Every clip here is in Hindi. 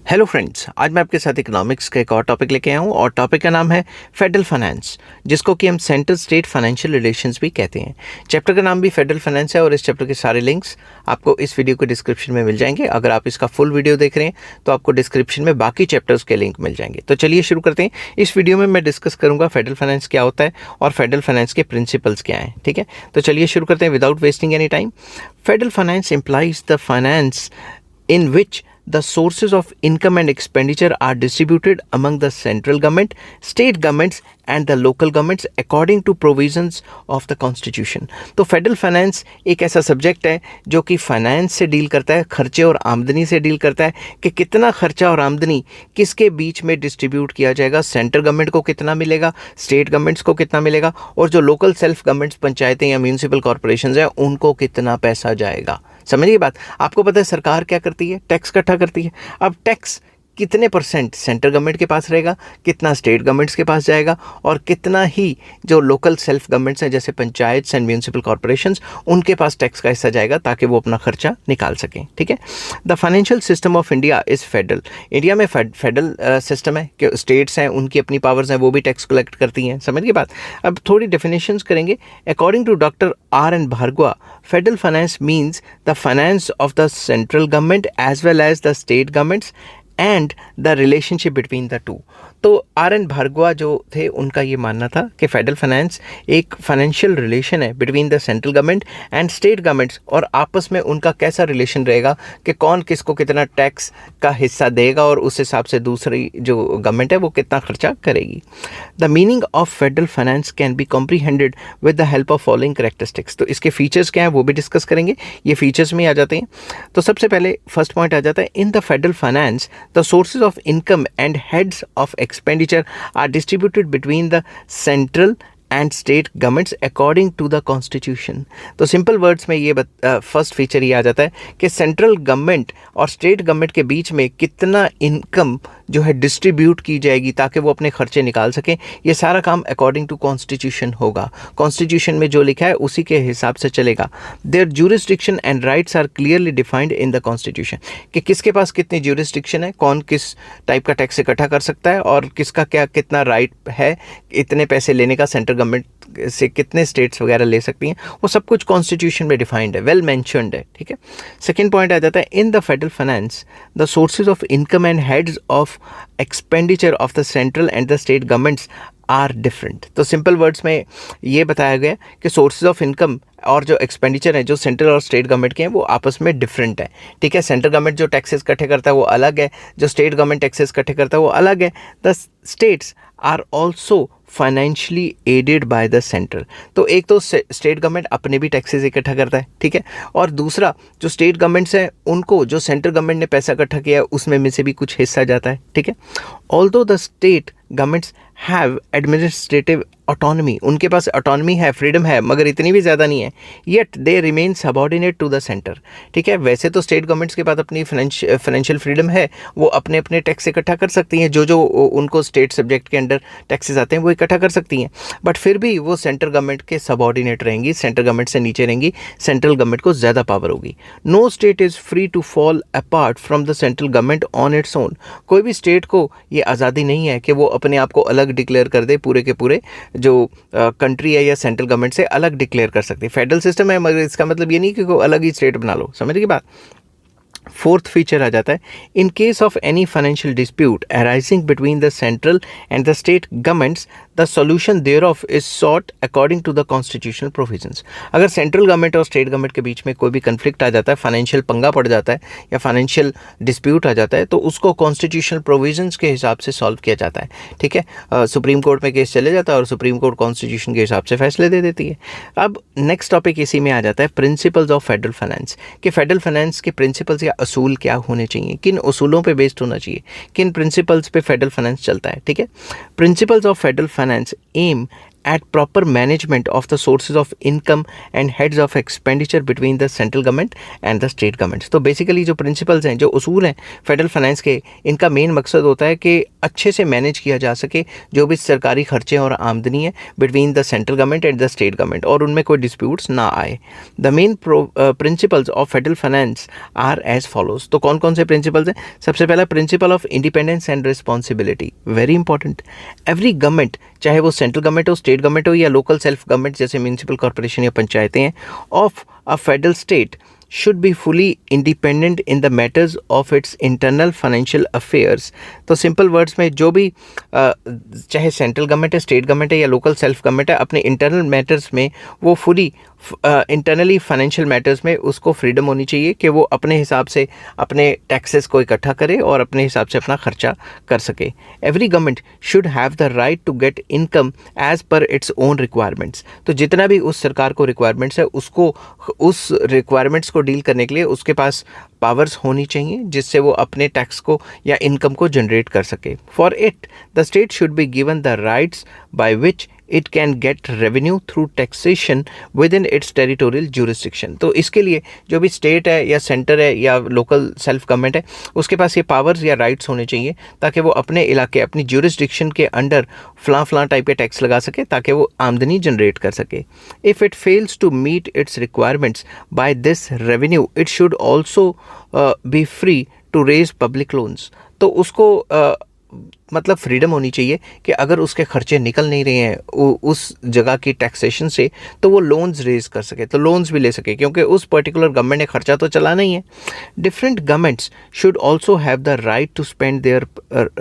हेलो फ्रेंड्स, आज मैं आपके साथ इकोनॉमिक्स का एक और टॉपिक लेके आया हूँ और टॉपिक का नाम है फेडरल फाइनेंस, जिसको कि हम सेंट्रल स्टेट फाइनेंशियल रिलेशंस भी कहते हैं। चैप्टर का नाम भी फेडरल फाइनेंस है और इस चैप्टर के सारे लिंक्स आपको इस वीडियो के डिस्क्रिप्शन में मिल जाएंगे। अगर आप इसका फुल वीडियो देख रहे हैं तो आपको डिस्क्रिप्शन में बाकी चैप्टर्स के लिंक मिल जाएंगे। तो चलिए शुरू करते हैं। इस वीडियो में मैं डिस्कस करूँगा फेडरल फाइनेंस क्या होता है और फेडरल फाइनेंस के प्रिंसिपल्स क्या हैं। ठीक है, तो चलिए शुरू करते हैं without wasting any time. Federal finance implies the finance in which the sources of income and expenditure are distributed among the central government, state governments and the local governments according to provisions of the constitution। तो फेडरल फाइनेंस एक ऐसा सब्जेक्ट है जो कि फाइनेंस से डील करता है, खर्चे और आमदनी से डील करता है कि कितना खर्चा और आमदनी किसके बीच में डिस्ट्रीब्यूट किया जाएगा, सेंट्रल गवर्नमेंट को कितना मिलेगा, स्टेट गवर्नमेंट्स को कितना मिलेगा और जो लोकल सेल्फ गवर्नमेंट्स पंचायतें या म्यूनिसिपल कॉरपोरेशंस हैं उनको कितना पैसा जाएगा। समझिए बात। आपको पता है सरकार क्या करती है, टैक्स इकट्ठा करती है। अब टैक्स कितने परसेंट सेंट्रल गवर्नमेंट के पास रहेगा, कितना स्टेट गवर्नमेंट्स के पास जाएगा और कितना ही जो लोकल सेल्फ गवर्नमेंट्स हैं जैसे पंचायत एंड म्यूनिसिपल कॉरपोरेशंस उनके पास टैक्स का हिस्सा जाएगा ताकि वो अपना खर्चा निकाल सकें। ठीक है, the financial system of India is federal. India में फेडरल सिस्टम है कि स्टेट्स हैं उनकी अपनी पावर्स हैं, वो भी टैक्स कलेक्ट करती हैं। समझिए बात। अब थोड़ी डेफिनेशंस करेंगे। According to doctor R.N. Bhargava, federal finance means the finance of the central government as well as the state governments and the relationship between the two. तो R.N. भार्गवा जो थे उनका ये मानना था कि फेडरल फाइनेंस एक फाइनेंशियल रिलेशन है between the central government and state governments और आपस में उनका कैसा रिलेशन रहेगा कि कौन किसको कितना टैक्स का हिस्सा देगा और उस हिसाब से दूसरी जो गवर्नमेंट है वो कितना खर्चा करेगी। The meaning of federal finance can be comprehended with the help of following characteristics. तो इसके फीचर्स क्या हैं वो भी डिस्कस करेंगे। ये फीचर्स में आ जाते हैं। तो सबसे पहले फर्स्ट पॉइंट आ जाता है, in the federal finance the sources of income and heads of expenditure are distributed between the central and state governments according to the constitution। तो सिंपल वर्ड्स में ये फर्स्ट फीचर ये आ जाता है कि सेंट्रल गवर्नमेंट और स्टेट गवर्नमेंट के बीच में कितना इनकम जो है डिस्ट्रीब्यूट की जाएगी ताकि वो अपने खर्चे निकाल सकें। ये सारा काम अकॉर्डिंग टू कॉन्स्टिट्यूशन होगा। कॉन्स्टिट्यूशन में जो लिखा है उसी के हिसाब से चलेगा। Their jurisdiction and rights are clearly defined in the constitution कि किसके पास कितनी ज्यूरिसडिक्शन है, कौन किस टाइप का टैक्स इकट्ठा कर सकता है और किसका क्या कितना राइट है इतने पैसे लेने का, सेंट्रल गवर्नमेंट से कितने स्टेट्स वगैरह ले सकती हैं, वो सब कुछ कॉन्स्टिट्यूशन में डिफाइंड है, वेल मेंशन्ड है। ठीक है, सेकंड पॉइंट आ जाता है, in the federal finance the sources of income and heads of expenditure of the central and the state governments are different. तो सिंपल वर्ड्स में ये बताया गया कि सोर्सेज ऑफ इनकम और जो एक्सपेंडिचर है जो सेंट्रल और स्टेट गवर्नमेंट के हैं वो आपस में डिफरेंट है। ठीक है, सेंट्रल गवर्नमेंट जो टैक्सेस इकट्ठे करता है वो अलग है, जो स्टेट गवर्नमेंट टैक्सेस इकट्ठे करता है वो अलग है। The states are also financially aided by the central. तो एक तो स्टेट गवर्नमेंट अपने भी टैक्सेस इकट्ठा करता है, ठीक है, और दूसरा जो स्टेट गवर्नमेंट्स हैं उनको जो सेंट्रल गवर्नमेंट ने पैसा इकट्ठा किया है उसमें में से भी कुछ हिस्सा जाता है। ठीक है, although the state governments have administrative autonomy, उनके पास ऑटोनॉमी है, फ्रीडम है, मगर इतनी भी ज़्यादा नहीं है, yet they remain subordinate to the centre. ठीक है, वैसे तो स्टेट गवर्नमेंट्स के पास अपनी फाइनेंशियल फ्रीडम है, वो अपने अपने टैक्स इकट्ठा कर सकती हैं, जो उनको स्टेट सब्जेक्ट के अंडर टैक्सेस आते हैं वो इकट्ठा कर सकती हैं, बट फिर भी वो सेंट्रल गवर्नमेंट के सबऑर्डिनेट रहेंगी, सेंट्रल गवर्नमेंट से नीचे रहेंगी, सेंट्रल गवर्नमेंट को ज़्यादा पावर होगी। No state is free to fall apart from the central government on its own. कोई भी स्टेट को ये आज़ादी नहीं है कि वो अपने आप को अलग डिक्लेयर कर दे, पूरे के पूरे जो कंट्री है या सेंट्रल गवर्नमेंट से अलग डिक्लेयर कर सकती है। फेडरल सिस्टम है मगर इसका मतलब ये नहीं कि कोई अलग ही स्टेट बना लो। समझ गई बात। फोर्थ फीचर आ जाता है, in case of any financial dispute arising between the central and the state governments the solution there of is sought according to the constitutional provisions. अगर सेंट्रल गवर्नमेंट और स्टेट गवर्नमेंट के बीच में कोई भी कन्फ्लिक्ट आ जाता है, फाइनेंशियल पंगा पड़ जाता है या फाइनेंशियल डिस्प्यूट आ जाता है तो उसको कॉन्स्टिट्यूशनल प्रोविजंस के हिसाब से सॉल्व किया जाता है। ठीक है, सुप्रीम कोर्ट में केस चले जाता है और सुप्रीम कोर्ट कॉन्स्टिट्यूशन के हिसाब से फैसले दे देती है। अब नेक्स्ट टॉपिक इसी में आ जाता है, प्रिंसिपल्स ऑफ फेडरल फाइनेंस, कि फेडरल फाइनेंस के प्रिंसिपल्स या असूल क्या होने चाहिए, किन उसूलों पे बेस्ड होना चाहिए, किन प्रिंसिपल्स पे फेडरल फाइनेंस चलता है। ठीक है, principles of federal finance aim at proper management of the sources of income and heads of expenditure between the central government and the state governments। तो बेसिकली जो प्रिंसिपल्स हैं, जो उसूल हैं फेडरल फाइनेंस के, इनका मेन मकसद होता है कि अच्छे से मैनेज किया जा सके जो भी सरकारी खर्चे और आमदनी है between the central government and the state government, और उनमें कोई डिस्प्यूट्स ना आए। The main principles of federal finance are as follows. तो कौन कौन से प्रिंसिपल्स हैं? सबसे पहला principle of independence and responsibility, very important. Every government, चाहे वो सेंट्रल गवर्नमेंट हो, स्टेट गवर्नमेंट हो या लोकल सेल्फ गवर्नमेंट जैसे म्यूनसिपल कॉर्पोरेशन या पंचायतें हैं, of a federal state should be fully independent in the matters of its internal financial affairs। तो सिंपल वर्ड्स में जो भी चाहे सेंट्रल गवर्नमेंट है, स्टेट गवर्नमेंट है या लोकल सेल्फ गवर्नमेंट है, अपने इंटरनल मैटर्स में वो फुली इंटरनली फाइनेंशियल मैटर्स में उसको फ्रीडम होनी चाहिए कि वो अपने हिसाब से अपने टैक्सेस को इकट्ठा करे और अपने हिसाब से अपना खर्चा कर सके। Every government should have the right to get income as per its own requirements. तो जितना भी उस सरकार को रिक्वायरमेंट्स है, उसको उस रिक्वायरमेंट्स को डील करने के लिए उसके पास पावर्स होनी चाहिए जिससे वो अपने टैक्स को या इनकम को जनरेट कर सके। For it the state should be given the rights by which it can get revenue through taxation with in its territorial jurisdiction. तो इसके लिए जो भी स्टेट है या सेंटर है या लोकल सेल्फ गवर्नमेंट है, उसके पास ये पावर्स या राइट्स होने चाहिए ताकि वो अपने इलाके, अपनी जुरिस्डिक्शन के अंडर फलां टाइप के टैक्स लगा सके ताकि वो आमदनी जनरेट कर सके। If it fails to meet its requirements by this revenue, it should also be free to raise public loans. तो उसको मतलब फ्रीडम होनी चाहिए कि अगर उसके खर्चे निकल नहीं रहे हैं उस जगह की टैक्सेशन से, तो वो लोन्स रेज कर सके, तो लोन्स भी ले सके, क्योंकि उस पर्टिकुलर गवर्नमेंट ने खर्चा तो चलाना ही है। Different governments should also have the right to spend their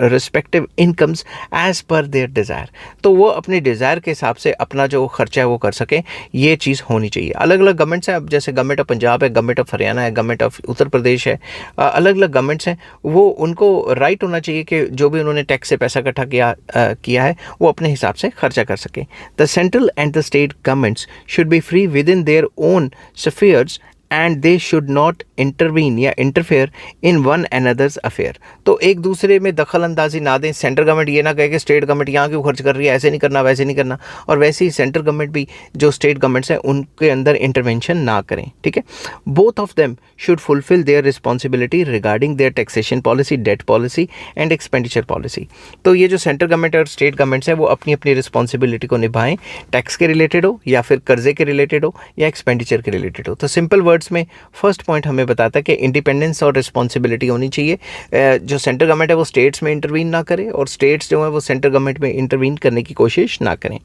respective incomes as per their desire. तो वो अपने डिज़ायर के हिसाब से अपना जो खर्चा है वो कर सकें, ये चीज़ होनी चाहिए। अलग अलग गवर्नमेंट्स हैं, अब जैसे गवर्नमेंट ऑफ पंजाब है, गवर्नमेंट ऑफ हरियाणा है, गवर्नमेंट ऑफ उत्तर प्रदेश है, अलग अलग गवर्नमेंट्स हैं, वो उनको राइट होना चाहिए कि जो भी उन्होंने टैक्स से पैसा इकट्ठा किया है वो अपने हिसाब से खर्चा कर सके। The central and the state governments should be free within their own spheres and they should not intervene या interfere in one another's affair. तो एक दूसरे में दखल अंदाजी ना दें। सेंट्रल गवर्नमेंट ये ना कहे कि स्टेट गवर्नमेंट यहाँ क्यों खर्च कर रही है, ऐसे नहीं करना, वैसे नहीं करना, और वैसे ही सेंट्रल गवर्नमेंट भी जो स्टेट गवर्नमेंट्स हैं उनके अंदर इंटरवेंशन ना करें। ठीक है, both of them should fulfil their responsibility regarding their taxation policy, debt policy and expenditure policy. तो ये जो सेंट्रल गवर्नमेंट और स्टेट गवर्नमेंट्स हैं वो अपनी अपनी रिस्पॉन्सिबिलिटी को निभाएं, टैक्स के रिलेटेड हो या फिर कर्जे के रिलेटेड हो या एक्सपेंडिचर के रिलेटेड हो। तो सिंपल वर्ड्स में फर्स्ट पॉइंट हमें बताता है कि इंडिपेंडेंस और रिस्पॉन्सिबिलिटी होनी चाहिए। जो सेंट्रल गवर्नमेंट है वो स्टेट्स में इंटरवीन ना करे और स्टेट्स जो है वो सेंट्रल गवर्नमेंट में इंटरवीन करने की कोशिश ना करें।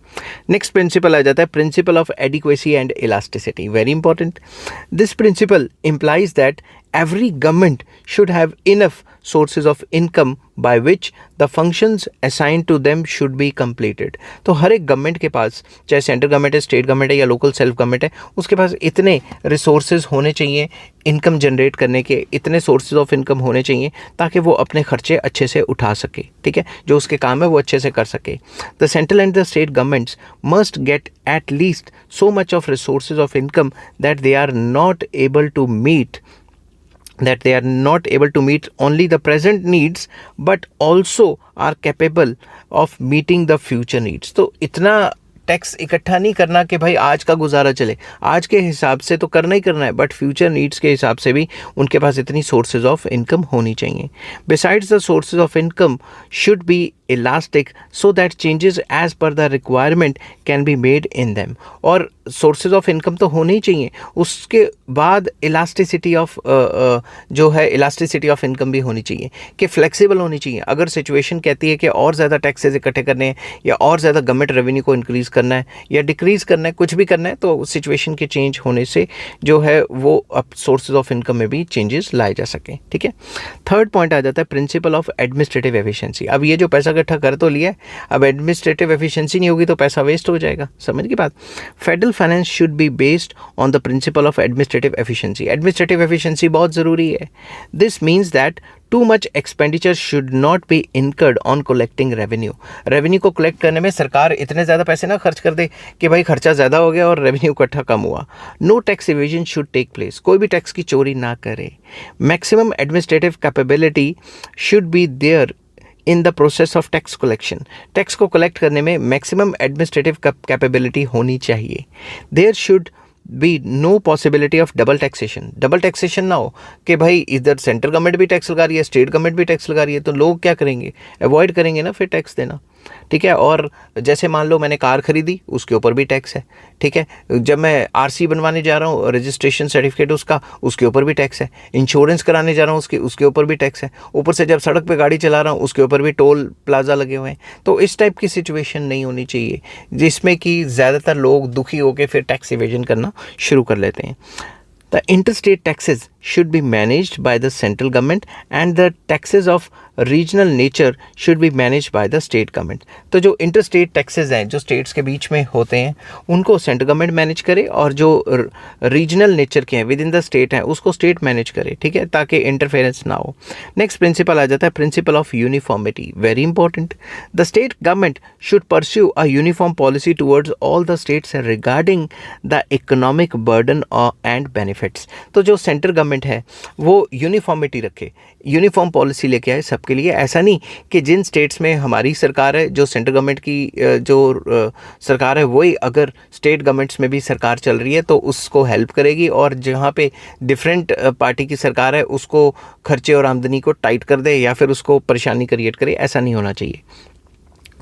नेक्स्ट प्रिंसिपल आ जाता है principle of adequacy and elasticity, very important. This principle implies that every government should have enough sources of income by which the functions assigned to them should be completed। तो हर एक गवर्नमेंट के पास, चाहे सेंट्रल गवर्नमेंट है, स्टेट गवर्नमेंट है या लोकल सेल्फ गवर्नमेंट है, उसके पास इतने रिसोर्सेज होने चाहिए इनकम जनरेट करने के, इतने सोर्सेज ऑफ इनकम होने चाहिए ताकि वो अपने खर्चे अच्छे से उठा सके। ठीक है, जो उसके काम है वो अच्छे से कर सके। The central and the state governments must get at least so much of resources of income that they are not able to meet only the present needs but also are capable of meeting the future needs। तो इतना टैक्स इकट्ठा नहीं करना कि भाई आज का गुजारा चले, आज के हिसाब से तो करना ही करना है, बट फ्यूचर नीड्स के हिसाब से भी उनके पास इतनी सोर्सेज ऑफ इनकम होनी चाहिए। Besides the sources of income should be elastic so that changes as per the requirement can be made in them. और सोर्सेज ऑफ इनकम तो होने ही चाहिए, उसके बाद इलास्टिसिटी ऑफ जो है इलास्टिसिटी ऑफ इनकम भी होनी चाहिए कि फ्लेक्सिबल होनी चाहिए। अगर सिचुएशन कहती है कि और ज़्यादा टैक्सेस इकट्ठे करने हैं या और ज़्यादा गवर्नमेंट रेवेन्यू को इंक्रीज़ करना है या डिक्रीज़ करना है, कुछ भी करना है, तो सिचुएशन के चेंज होने से जो है वो अब सोर्सेज ऑफ इनकम में भी चेंजेस लाए जा सकें। ठीक है, थर्ड पॉइंट आ जाता है प्रिंसिपल ऑफ एडमिनिस्ट्रेटिव एफिशिएंसी। अब ये जो पैसा इकट्ठा कर तो लिया है, अब एडमिनिस्ट्रेटिव एफिशिएंसी नहीं होगी तो पैसा वेस्ट हो जाएगा। समझ की बात। Federal finance should be based on the principle of administrative efficiency. Administrative efficiency बहुत ज़रूरी है। This means that too much expenditure should not B incurred on collecting revenue. Revenue को कलेक्ट करने में सरकार इतने ज़्यादा पैसे ना खर्च कर दे कि भाई खर्चा ज़्यादा हो गया और रेवेन्यू इकट्ठा कम हुआ। No tax evasion should take place, कोई भी टैक्स की चोरी ना करे। Maximum administrative capability should be there in the process of tax collection, tax को कलेक्ट करने में मैक्सिमम एडमिनिस्ट्रेटिव कैपेबिलिटी होनी चाहिए। There should be no possibility of double taxation ना हो कि भाई इधर सेंट्रल गवर्नमेंट भी टैक्स लगा रही है, स्टेट गवर्नमेंट भी टैक्स लगा रही है, तो लोग क्या करेंगे, अवॉइड करेंगे ना फिर टैक्स देना, ठीक है। और जैसे मान लो मैंने कार खरीदी, उसके ऊपर भी टैक्स है, ठीक है। जब मैं आरसी बनवाने जा रहा हूँ, रजिस्ट्रेशन सर्टिफिकेट उसके ऊपर भी टैक्स है। इंश्योरेंस कराने जा रहा हूँ, उसके ऊपर भी टैक्स है। ऊपर से जब सड़क पे गाड़ी चला रहा हूँ, उसके ऊपर भी टोल प्लाजा लगे हुए हैं। तो इस टाइप की सिचुएशन नहीं होनी चाहिए जिसमें कि ज़्यादातर लोग दुखी होकर फिर टैक्स इवेजन करना शुरू कर लेते हैं। The interstate taxes should be managed by the central government and the taxes of regional nature should be managed by the state government। तो जो interstate taxes हैं, जो states के बीच में होते हैं, उनको central government manage करे, और जो regional nature के हैं विद इन द state हैं, उसको state manage करे, ठीक है, ताकि interference ना हो। Next principle आ जाता है principle of uniformity, very important। The state government should pursue a uniform policy towards all the states regarding the economic burden and benefits। तो जो सेंट्रल गवर्नमेंट है वो यूनिफॉर्मिटी रखे, यूनिफॉर्म पॉलिसी लेके आए सबके लिए। ऐसा नहीं कि जिन स्टेट्स में हमारी सरकार है, जो सेंट्रल गवर्नमेंट की जो सरकार है, वही अगर स्टेट गवर्नमेंट्स में भी सरकार चल रही है तो उसको हेल्प करेगी, और जहाँ पे डिफरेंट पार्टी की सरकार है उसको खर्चे और आमदनी को टाइट कर दे या फिर उसको परेशानी क्रिएट करे। ऐसा नहीं होना चाहिए।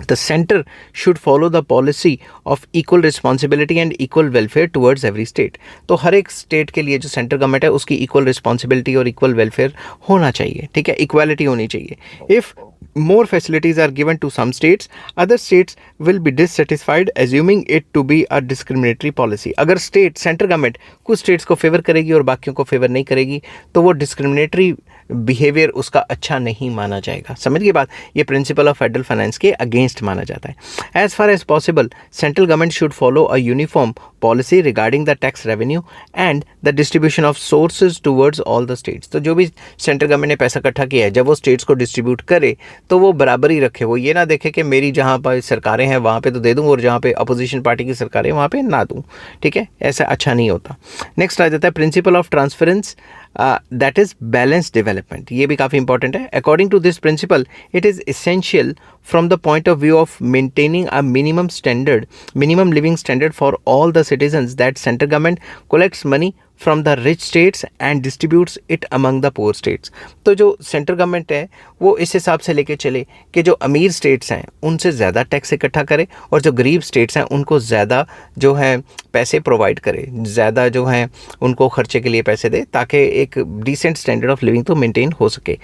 The center should follow the policy of equal responsibility and equal welfare towards every state। तो हर एक स्टेट के लिए जो सेंट्रल गवर्नमेंट है उसकी इक्वल रिस्पॉन्सिबिलिटी और इक्वल वेलफेयर होना चाहिए, ठीक है, इक्वालिटी होनी चाहिए। If more facilities are given to some states, other states will be dissatisfied, assuming it to be a discriminatory policy। अगर स्टेट सेंट्रल गवर्नमेंट कुछ स्टेट्स को फेवर करेगी और बाकियों को फेवर नहीं करेगी तो वो डिस्क्रिमिनेटरी बिहेवियर उसका अच्छा नहीं माना जाएगा। समझ के बाद ये प्रिंसिपल ऑफ फेडरल फाइनेंस के अगेंस्ट माना जाता है। As far as possible central government should follow a uniform policy regarding the tax revenue and the distribution of sources towards all the states. तो जो भी सेंट्रल गवर्नमेंट ने पैसा इकट्ठा किया है, जब वो स्टेट्स को डिस्ट्रीब्यूट करे तो वो बराबरी रखे। वो ये ना देखे कि मेरी जहाँ पर सरकारें हैं वहाँ पे तो दे दूँ और जहाँ पे अपोजिशन पार्टी की सरकारें वहाँ पे ना दूँ, ठीक है, ऐसा अच्छा नहीं होता। नेक्स्ट आ जाता है principle of transference, that is balance development. ये भी काफ़ी इंपॉर्टेंट है। According to this principle it is essential from the point of view of maintaining a minimum living standard for all the citizens that central government collects money from the rich states and distributes it among the poor states। तो जो सेंट्रल गवर्नमेंट है वो इस हिसाब से लेके चले कि जो अमीर स्टेट्स हैं उनसे ज़्यादा टैक्स इकट्ठा करे और जो गरीब स्टेट्स हैं उनको ज़्यादा जो है पैसे प्रोवाइड करे, ज़्यादा जो है उनको खर्चे के लिए पैसे दे, ताकि एक डिसेंट स्टैंडर्ड ऑफ लिविंग तो मेंटेन हो सके।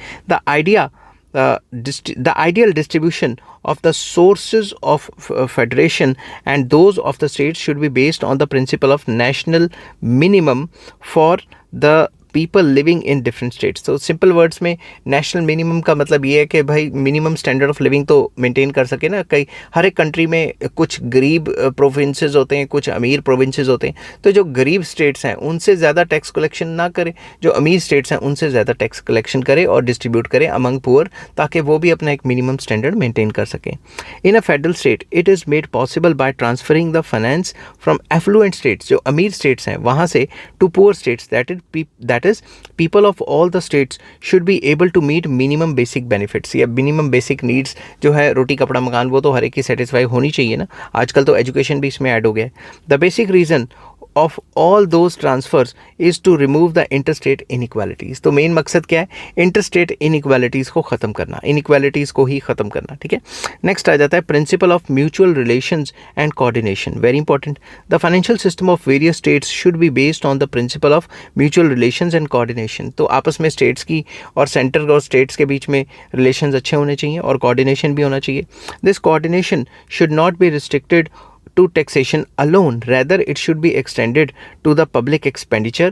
The ideal distribution of the sources of federation and those of the states should be based on the principle of national minimum for the people living in different states. तो सिंपल वर्ड्स में नेशनल मिनिमम का मतलब ये है कि भाई मिनिमम स्टैंडर्ड ऑफ लिविंग तो मेंटेन कर सके ना। कई हर एक कंट्री में कुछ गरीब प्रोविंसेस होते हैं, कुछ अमीर प्रोविंसेस होते हैं, तो जो गरीब स्टेट्स हैं उनसे ज़्यादा टैक्स कलेक्शन ना करे, जो अमीर स्टेट्स हैं उनसे ज़्यादा टैक्स कलेक्शन करे और डिस्ट्रीब्यूट करे अमंग पुअर, ताकि वो भी अपना एक मिनिमम स्टैंडर्ड मेंटेन कर सकें। In a federal state it is made possible by transferring the finance from affluent states, जो अमीर स्टेट्स हैं वहाँ से, to poor states, that is people of all the states should be able to meet minimum basic benefits या minimum basic needs जो है रोटी कपड़ा मकान, वो तो हर एक की सेटिस्फाई होनी चाहिए ना। आजकल तो एजुकेशन भी इसमें ऐड हो गया है। The basic reason of all those transfers is to remove the interstate inequalities। तो मेन मकसद क्या है? interstate inequalities को ख़त्म करना, inequalities को ही ख़त्म करना, ठीक है। नेक्स्ट आ जाता है principle of mutual relations and coordination, very important। The financial system of various states should be based on the principle of mutual relations and coordination। तो आपस में स्टेट्स की और सेंटर और स्टेट्स के बीच में रिलेशंस अच्छे होने चाहिए और कोऑर्डिनेशन भी होना चाहिए। This coordination should not be restricted to taxation alone, rather it should be extended to the public expenditure,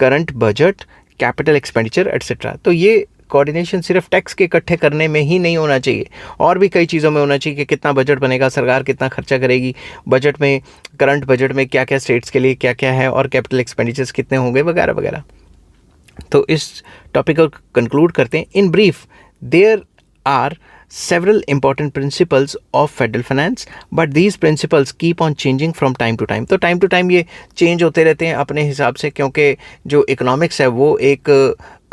current budget, capital expenditure etc। तो ये कोऑर्डिनेशन सिर्फ टैक्स के इकट्ठे करने में ही नहीं होना चाहिए, और भी कई चीज़ों में होना चाहिए कि कितना बजट बनेगा, सरकार कितना खर्चा करेगी, बजट में करंट बजट में क्या क्या स्टेट्स के लिए क्या क्या है और कैपिटल एक्सपेंडिचर्स कितने होंगे वगैरह वगैरह। तो इस टॉपिक को कंक्लूड करते हैं। In brief there are several important principles of federal finance, but these principles keep on changing from time to time। तो time to time ये change होते रहते हैं अपने हिसाब से, क्योंकि जो इकोनॉमिक्स है वो एक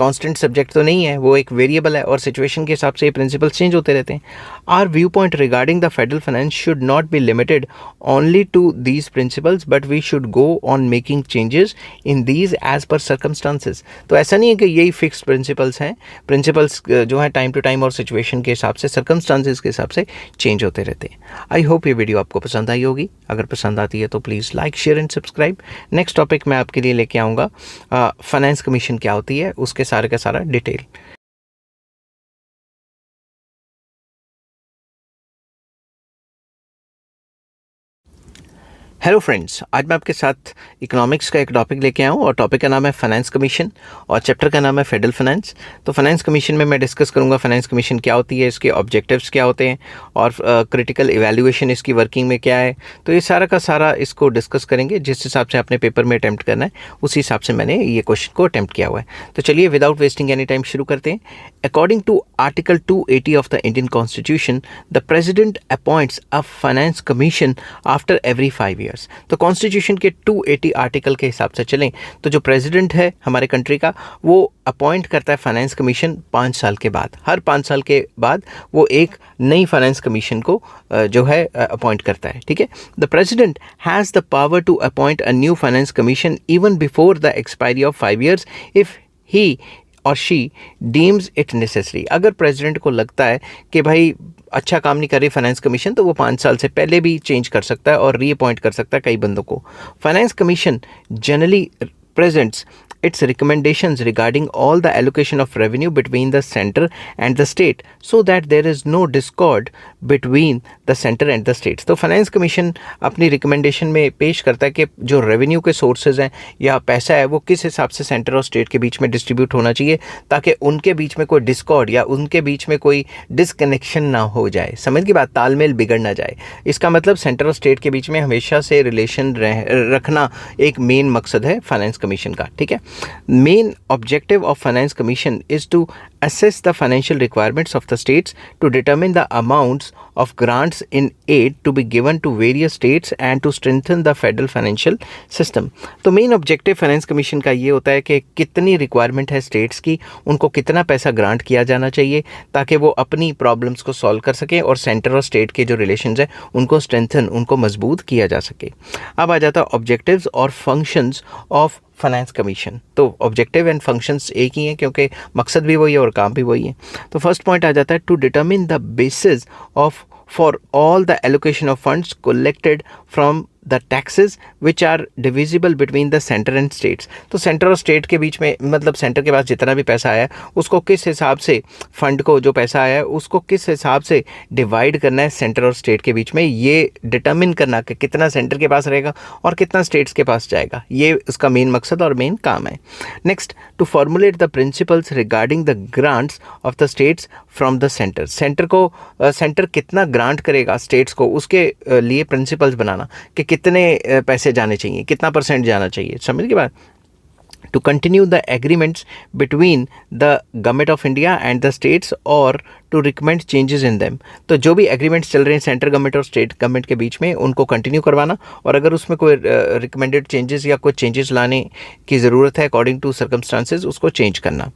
कांस्टेंट सब्जेक्ट तो नहीं है, वो एक वेरिएबल है और सिचुएशन के हिसाब से ये प्रिंसिपल्स चेंज होते रहते हैं. Our view point regarding the federal finance should not be limited only to these principles but we should go on making changes in these as per circumstances. तो ऐसा नहीं है कि यही फिक्स्ड प्रिंसिपल्स हैं. प्रिंसिपल्स जो है टाइम टू टाइम और सिचुएशन के हिसाब से, सर्कमस्टांसेस के हिसाब से चेंज होते रहते हैं. आई होप ये वीडियो आपको पसंद आई होगी. अगर पसंद आती है तो please like, share and subscribe. Next topic मैं आपके लिए लेके आऊँगा फाइनेंस कमीशन क्या होती है, उसके सारे का सारा डिटेल. हेलो फ्रेंड्स, आज मैं आपके साथ इकोनॉमिक्स का एक टॉपिक लेके आया हूँ और टॉपिक का नाम है फाइनेंस कमीशन और चैप्टर का नाम है फेडरल फाइनेंस. तो फाइनेंस कमीशन में मैं डिस्कस करूँगा फाइनेंस कमीशन क्या होती है, इसके ऑब्जेक्टिव्स क्या होते हैं और क्रिटिकल इवैल्यूएशन इसकी वर्किंग में क्या है. तो ये सारा का सारा इसको डिस्कस करेंगे. जिस हिसाब से आपने पेपर में अटैम्प्ट करना है उसी हिसाब से मैंने ये क्वेश्चन को अटैम्प्ट किया हुआ है. तो चलिए विदाउट वेस्टिंग एनी टाइम शुरू करते हैं. According to article 280 of the Indian constitution, the president appoints a finance commission after every 5 years. तो कॉन्स्टिट्यूशन के 280 आर्टिकल के हिसाब से चलें तो जो प्रेसिडेंट है हमारे कंट्री का, वो अपॉइंट करता है फाइनेंस कमीशन 5 साल के बाद. हर 5 साल के बाद वो एक नई फाइनेंस कमीशन को जो है अपॉइंट करता है. ठीक है. The president has the power to appoint a new finance commission even before the expiry of 5 years if he or she deems it necessary. अगर प्रेसिडेंट को लगता है कि भाई अच्छा काम नहीं कर रही फाइनेंस कमीशन, तो वो 5 साल से पहले भी चेंज कर सकता है और रीअपॉइंट कर सकता है कई बंदों को. Finance commission generally presents its recommendations regarding all the allocation of revenue between the center and the state so that there is no discord between the center and the states. तो फाइनेंस कमीशन अपनी रिकमेंडेशन में पेश करता है कि जो रेवेन्यू के सोर्सेज हैं या पैसा है वो किस हिसाब से सेंटर और स्टेट के बीच में डिस्ट्रीब्यूट होना चाहिए ताकि उनके बीच में कोई डिस्कॉर्ड या उनके बीच में कोई डिसकनेक्शन ना हो जाए. समझ की बात, तालमेल बिगड़ ना जाए. इसका मतलब सेंटर और स्टेट के बीच में हमेशा से रिलेशन रखना एक मेन मकसद है फाइनेंस कमीशन का. ठीक है. Main objective of Finance Commission is to assess the financial requirements of the states to determine the amounts of grants in aid to be given to various states and to strengthen the federal financial system. तो मेन ऑब्जेक्टिव फाइनेंस कमीशन का ये होता है कि कितनी रिक्वायरमेंट है स्टेट्स की, उनको कितना पैसा ग्रांट किया जाना चाहिए ताकि वो अपनी प्रॉब्लम्स को सॉल्व कर सकें और सेंटर और स्टेट के जो रिलेशंस हैं उनको स्ट्रेंथन, उनको मजबूत किया जा सके. अब आ जाता है ऑब्जेक्टिव्स और फंक्शंस ऑफ फाइनेंस कमीशन. तो ऑब्जेक्टिव एंड फंक्शंस एक ही हैं क्योंकि मकसद भी वही है और काम भी वही है. तो फर्स्ट पॉइंट आ जाता है to determine the basis of for all the allocation of funds collected from the taxes which are divisible between the center and states. तो सेंटर और स्टेट के बीच में, मतलब सेंटर के पास जितना भी पैसा आया उसको किस हिसाब से, फंड को जो पैसा आया है उसको किस हिसाब से डिवाइड करना है सेंटर और स्टेट के बीच में, ये डिटर्मिन करना कि कितना सेंटर के पास रहेगा और कितना स्टेट्स के पास जाएगा. ये उसका मेन मकसद और मेन काम है. Next, to formulate the principles regarding the grants of the states from the centre. Centre को सेंटर कितना ग्रांट करेगा स्टेट्स को, उसके लिए प्रिंसिपल्स बनाना कि कितने पैसे जाने चाहिए, कितना परसेंट जाना चाहिए. समझ के बाद to continue the agreements between the government of India and the states or to recommend changes in them. तो जो भी एग्रीमेंट्स चल रहे हैं सेंट्रल गवर्नमेंट और स्टेट गवर्नमेंट के बीच में उनको कंटिन्यू करवाना और अगर उसमें कोई रिकमेंडेड चेंजेस या कोई चेंजेस लाने की ज़रूरत है अकॉर्डिंग टू सर्कमस्टांसेस उसको चेंज करना.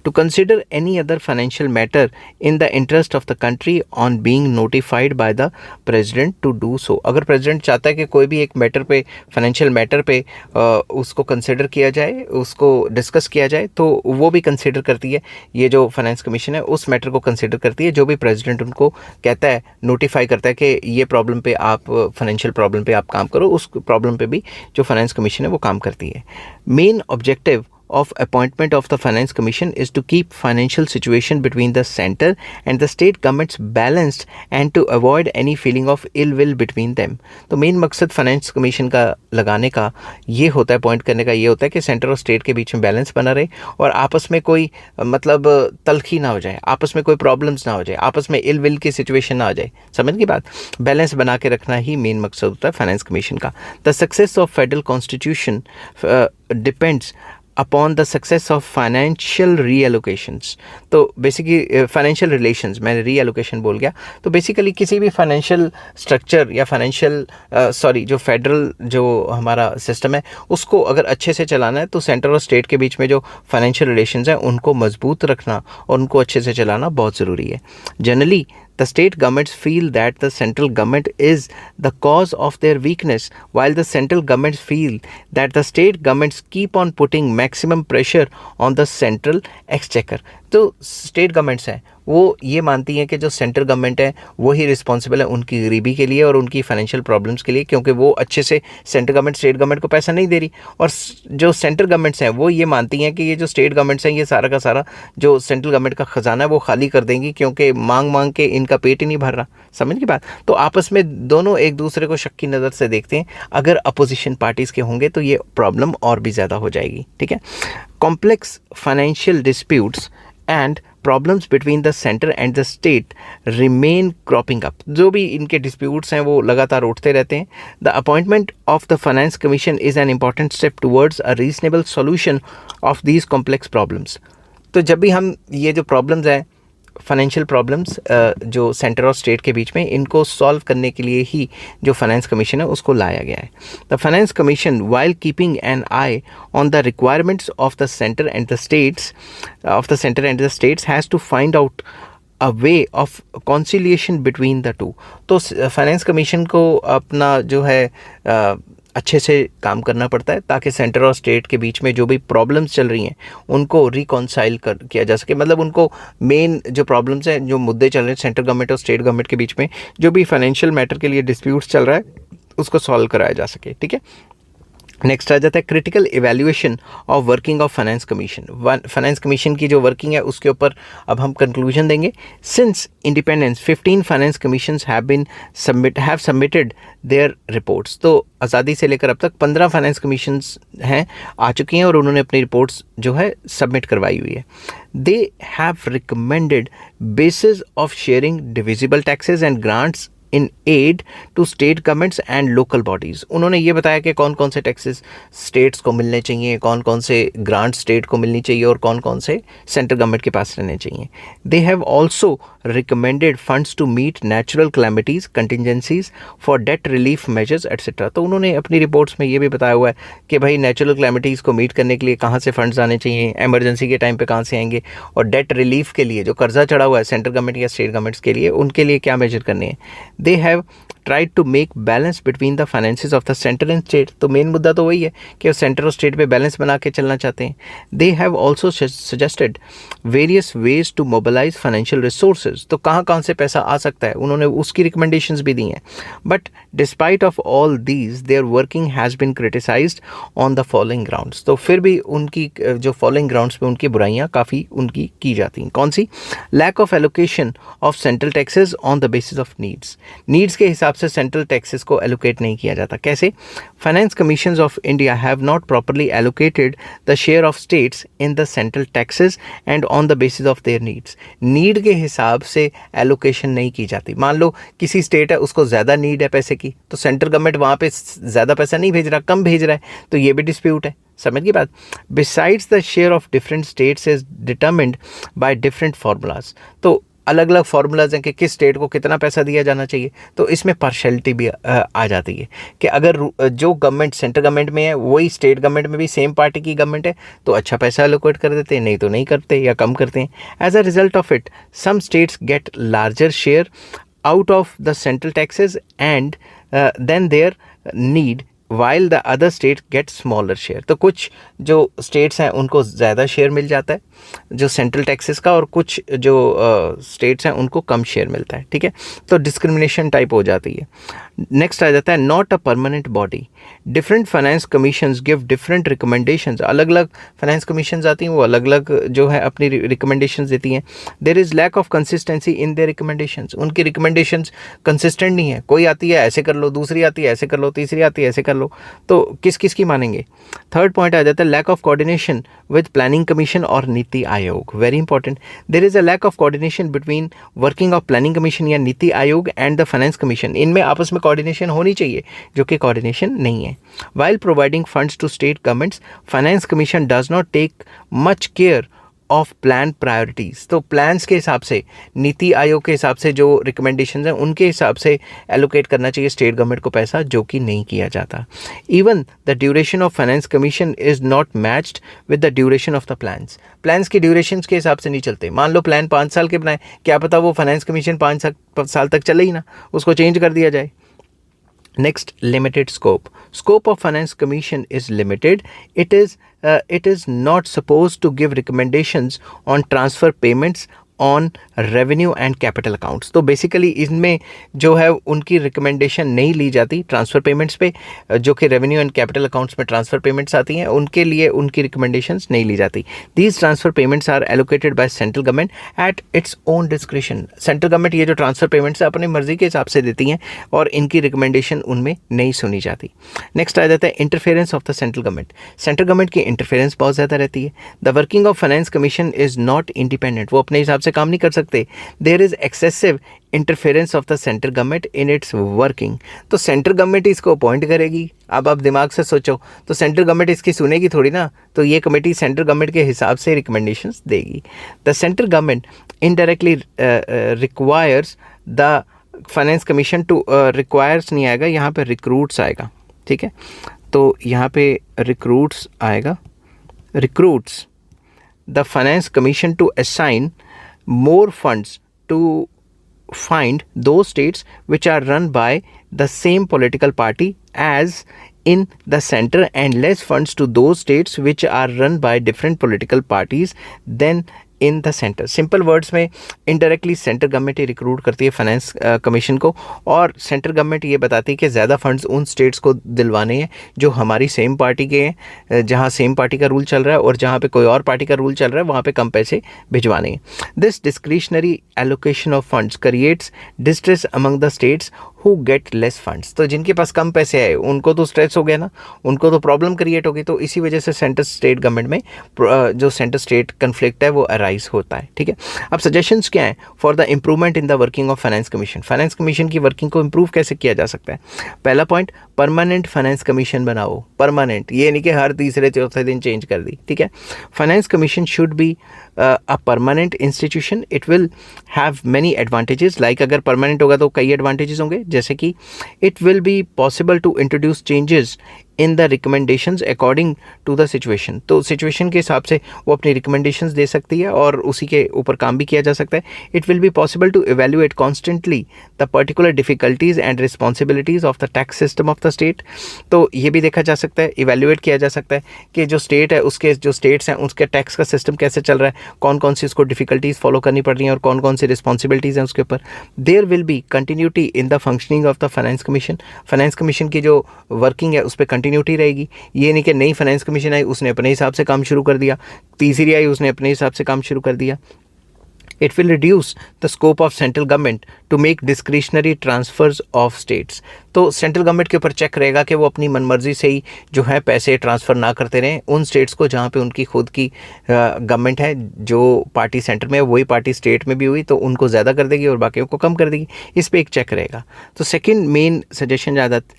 To consider any other financial matter in the interest of the country on being notified by the president to do so. अगर प्रेसिडेंट चाहता है कि कोई भी एक मैटर पे, फाइनेंशियल मैटर पे उसको कंसिडर किया जाए, उसको डिस्कस किया जाए, तो वो भी कंसिडर करती है. ये जो फाइनेंस कमीशन है उस मैटर को कंसिडर करती है जो भी प्रेसिडेंट उनको कहता है, नोटिफाई करता है कि ये प्रॉब्लम पे आप, फाइनेंशियल प्रॉब्लम पे आप काम करो, उस प्रॉब्लम पे भी जो फाइनेंस कमीशन है वो काम करती है. Main objective of appointment of the finance commission is to keep financial situation between the center and the state governments balanced and to avoid any feeling of ill will between them. तो मेन मकसद फाइनेंस कमीशन का लगाने का ये होता है, अपॉइंट करने का ये होता है कि सेंटर और स्टेट के बीच में बैलेंस बना रहे और आपस में कोई मतलब तलखी ना हो जाए, आपस में कोई प्रॉब्लम्स ना हो जाए, आपस में इल विल की सिचुएशन ना आ जाए. समझ की बात, बैलेंस बना के रखना ही मेन मकसद होता है फाइनेंस कमीशन का. The success of federal constitution depends upon the success of financial reallocations. तो बेसिकली फाइनेंशियल रिलेशंस, मैंने रीएलोकेशन बोल गया, तो बेसिकली किसी भी फाइनेंशियल स्ट्रक्चर या फाइनेंशियल जो फेडरल जो हमारा सिस्टम है उसको अगर अच्छे से चलाना है तो सेंटर और स्टेट के बीच में जो फाइनेंशियल रिलेशंस हैं उनको मजबूत रखना और उनको अच्छे से चलाना बहुत ज़रूरी है। Generally the state governments feel that the central government is the cause of their weakness, while the central governments feel that the state governments keep on putting maximum pressure on the central exchequer। तो स्टेट गवर्नमेंट्स हैं वो ये मानती हैं कि जो सेंट्रल गवर्नमेंट है वो ही रिस्पॉन्सिबल है उनकी गरीबी के लिए और उनकी फाइनेंशियल प्रॉब्लम्स के लिए, क्योंकि वो अच्छे से सेंट्रल गवर्नमेंट स्टेट गवर्नमेंट को पैसा नहीं दे रही। और जो सेंट्रल गवर्नमेंट्स हैं वो ये मानती हैं कि ये जो स्टेट गवर्नमेंट्स हैं ये सारा का सारा जो सेंट्रल गवर्नमेंट का खजाना है वो खाली कर देंगी, क्योंकि मांग मांग के इनका पेट ही नहीं भर रहा। समझ की बात? तो आपस में दोनों एक दूसरे को शक की नज़र से देखते हैं। अगर अपोजिशन पार्टीज़ के होंगे तो ये प्रॉब्लम और भी ज़्यादा हो जाएगी। ठीक है। Complex financial disputes and problems between the centre and the state remain cropping up. जो भी इनके डिस्प्यूट्स हैं वो लगातार उठते रहते हैं। The appointment of the finance commission is an important step towards a reasonable solution of these complex problems. तो जब भी हम ये जो प्रॉब्लम्स हैं फाइनेंशियल प्रॉब्लम्स जो सेंटर और स्टेट के बीच में, इनको सॉल्व करने के लिए ही जो फाइनेंस कमीशन है उसको लाया गया है। The finance commission while keeping an eye on the requirements of the centre and the states has to find out a way of conciliation between the two. तो फाइनेंस कमीशन को अपना जो है अच्छे से काम करना पड़ता है ताकि सेंटर और स्टेट के बीच में जो भी प्रॉब्लम्स चल रही हैं उनको रिकॉन्साइल किया जा सके। मतलब उनको मेन जो प्रॉब्लम्स हैं, जो मुद्दे चल रहे हैं सेंट्रल गवर्नमेंट और स्टेट गवर्नमेंट के बीच में, जो भी फाइनेंशियल मैटर के लिए डिस्प्यूट्स चल रहा है उसको सॉल्व कराया जा सके। ठीक है। नेक्स्ट आ जाता है critical evaluation of working of finance commission. Finance commission की जो वर्किंग है उसके ऊपर अब हम कंक्लूजन देंगे। Since independence 15 finance commissions have submitted there reports. तो आज़ादी से लेकर अब तक 15 फाइनेंस कमीशंस हैं आ चुकी हैं और उन्होंने अपनी रिपोर्ट्स जो है सबमिट करवाई हुई है। They have recommended basis of sharing divisible taxes and grants in aid to state governments and local bodies. उन्होंने ये बताया कि कौन कौन से टैक्सेस स्टेट्स को मिलने चाहिए, कौन कौन से ग्रांट स्टेट को मिलनी चाहिए और कौन कौन से सेंट्रल गवर्नमेंट के पास रहने चाहिए। They have also recommended funds to meet natural calamities, contingencies for debt relief measures etcetera. तो उन्होंने अपनी रिपोर्ट्स में ये भी बताया हुआ है कि भाई नेचुरल कैलेमिटीज़ को मीट करने के लिए कहाँ से फंड्स आने चाहिए, एमरजेंसी के टाइम पे कहाँ से आएंगे, और डेट रिलीफ के लिए जो कर्जा चढ़ा हुआ है सेंट्रल गवर्नमेंट या स्टेट गवर्नमेंट्स के लिए, उनके लिए क्या मेजर करने हैं। They have tried to make balance between the finances of the center and state। तो मेन मुद्दा तो वही है कि सेंटर और स्टेट में बैलेंस बना के चलना चाहते हैं। They have also suggested various ways to mobilize financial resources। तो कहाँ कहाँ से पैसा आ सकता है उन्होंने उसकी recommendations भी दी हैं। But despite of all these, their working has been criticized on the following grounds। तो फिर भी उनकी जो following grounds पे उनकी बुराइयाँ काफ़ी उनकी की जाती हैं। कौन सी? Lack of allocation of central taxes on the basis of needs। Needs के हिसाब से सेंट्रल टैक्सेस को एलोकेट नहीं किया जाता। कैसे? Finance commissions of India have not properly allocated the share of states in the central taxes and on the basis of their needs. Need के हिसाब से एलोकेशन नहीं की जाती। मान लो किसी स्टेट है उसको ज़्यादा नीड है पैसे की, तो सेंट्रल गवर्नमेंट वहाँ पे ज़्यादा पैसा नहीं भेज रहा, कम भेज रहा है, तो ये भी डिस्प्यूट है। समझ की बात? Besides the share of different states is determined by different formulas. तो अलग अलग फार्मूलाज हैं कि किस स्टेट को कितना पैसा दिया जाना चाहिए, तो इसमें पार्शलिटी भी आ जाती है कि अगर जो गवर्नमेंट सेंट्रल गवर्नमेंट में है वही स्टेट गवर्नमेंट में भी सेम पार्टी की गवर्नमेंट है तो अच्छा पैसा एलोकेट कर देते हैं, नहीं तो नहीं करते या कम करते हैं। As a result of it some states get larger share out of the central taxes and then their need while the other state get smaller share. तो कुछ जो स्टेट्स हैं उनको ज़्यादा शेयर मिल जाता है जो सेंट्रल टैक्सेस का, और कुछ जो स्टेट्स हैं उनको कम शेयर मिलता है। ठीक है, तो डिस्क्रिमिनेशन टाइप हो जाती है। नेक्स्ट आ जाता है not a permanent body. Different finance commissions give different recommendations. अलग अलग फाइनेंस कमीशंस आती हैं, वो अलग अलग जो है अपनी रिकमेंडेशंस देती हैं। There is lack of consistency in their recommendations. उनकी रिकमेंडेशंस कंसिस्टेंट नहीं है, कोई आती है ऐसे कर लो, दूसरी आती है ऐसे कर लो, तीसरी आती है ऐसे कर लो, तो किस किस की मानेंगे। थर्ड पॉइंट आ जाता है lack of coordination with planning commission और NITI Aayog. Very important, there is a lack of coordination between working of planning commission या नीति आयोग एंड द फाइनेंस कमीशन। इनमें आपस में कोऑर्डिनेशन होनी चाहिए, जो कि कोऑर्डिनेशन नहीं है। While providing funds to state governments, finance commission does not take much care of plan priorities. तो प्लान्स के हिसाब से, नीति आयोग के हिसाब से जो रिकमेंडेशंस हैं उनके हिसाब से एलोकेट करना चाहिए स्टेट गवर्नमेंट को पैसा, जो कि नहीं किया जाता। Even the duration of finance commission is not matched with the duration of the plans. Plans की ड्यूरेशंस के हिसाब से नहीं चलते। मान लो प्लान 5 साल के बनाए, क्या पता वो फाइनेंस कमीशन 5 साल तक चले ही ना, उसको चेंज कर दिया जाए। Next, limited scope. Scope of Finance Commission is limited. It is not supposed to give recommendations on transfer payments on revenue and capital accounts. तो बेसिकली इनमें जो है उनकी रिकमेंडेशन नहीं ली जाती ट्रांसफ़र पेमेंट्स पे, जो कि रेवेन्यू एंड कैपिटल अकाउंट्स में ट्रांसफ़र पेमेंट्स आती हैं, उनके लिए उनकी रिकमेंडेशंस नहीं ली जाती। These transfer payments are allocated by central government at its own discretion. Central government ये जो ट्रांसफ़र पेमेंट्स है अपनी मर्जी के हिसाब से देती हैं और इनकी रिकमेंडेशन उनमें नहीं सुनी जाती। नेक्स्ट आ जाता है interference of the central government. Central government की इंटरफेरेंस बहुत ज़्यादा रहती है। The working of finance commission is not independent, वो अपने हिसाब से काम नहीं कर सकते। There is excessive interference of the central government in its working. तो सेंट्रल गवर्नमेंट इसको अपॉइंट करेगी। अब आप दिमाग से सोचो, तो सेंट्रल गवर्नमेंट इसकी सुनेगी थोड़ी ना, तो ये कमेटी सेंट्रल गवर्नमेंट के हिसाब से रिकमेंडेशंस देगी। The central government indirectly requires the finance commission to, requires नहीं आएगा यहाँ पे, रिक्रूट्स आएगा, ठीक है। तो यहाँ पे रिक्रूट्स आएगा, recruits the finance commission to assign more funds to find those states which are run by the same political party as in the center and less funds to those states which are run by different political parties than in the centre. Simple words में इनडायरेक्टली सेंट्रल गवर्नमेंट ही रिक्रूट करती है फाइनेंस कमीशन को, और सेंट्रल गवर्नमेंट ये बताती है कि ज़्यादा फंड्स उन स्टेट्स को दिलवाने हैं जो हमारी सेम पार्टी के हैं, जहाँ सेम पार्टी का रूल चल रहा है, और जहाँ पे कोई और पार्टी का रूल चल रहा है वहाँ पे कम पैसे भिजवाने हैं। This discretionary allocation of funds creates distress among the states who get less funds. तो जिनके पास कम पैसे आए उनको तो स्ट्रेस हो गया ना, उनको तो प्रॉब्लम क्रिएट होगी। तो इसी वजह से सेंटर स्टेट गवर्नमेंट में जो सेंटर स्टेट कन्फ्लिक्ट है वो अराइज होता है, ठीक है। अब सजेशंस क्या हैं for the improvement in the working of finance commission. Finance commission की वर्किंग को इम्प्रूव कैसे किया जा सकता है? पहला पॉइंट, परमानेंट फाइनेंस कमीशन बनाओ। परमानेंट, ये नहीं कि हर तीसरे चौथे दिन चेंज कर दी, ठीक है। Finance commission should B a permanent institution. It will have many advantages. Like अगर permanent होगा तो कई advantages होंगे, जैसे कि it will be possible to introduce changes in the recommendations according to the situation. तो situation के हिसाब से वो अपनी recommendations दे सकती है और उसी के ऊपर काम भी किया जा सकता है. It will be possible to evaluate constantly the particular difficulties and responsibilities of the tax system of the state. तो ये भी देखा जा सकता है, evaluate किया जा सकता है कि जो state है उसके जो states हैं उसके tax का system कैसे चल रहा है, कौन कौन सी उसको difficulties follow करनी पड़ रही हैं और कौन कौन सी responsibilities हैं उसके ऊपर. There will be continuity in the functioning of the finance commission. Finance commission की जो वर्किंग है उस पर कंटिन्यूटी रहेगी. ये नहीं कि नई फाइनेंस कमीशन आई उसने अपने हिसाब से काम शुरू कर दिया, तीसरी आई उसने अपने हिसाब से काम शुरू कर दिया. It will reduce the scope of central government to make discretionary transfers of states. तो सेंट्रल गवर्नमेंट के ऊपर चेक रहेगा कि वो अपनी मनमर्जी से ही जो है पैसे ट्रांसफ़र ना करते रहें उन स्टेट्स को जहाँ पे उनकी खुद की गवर्नमेंट है, जो पार्टी सेंटर में है वही पार्टी स्टेट में भी हुई तो उनको ज़्यादा कर देगी और बाकियों को कम कर देगी. इस पर एक चेक रहेगा. तो सेकेंड मेन सजेशन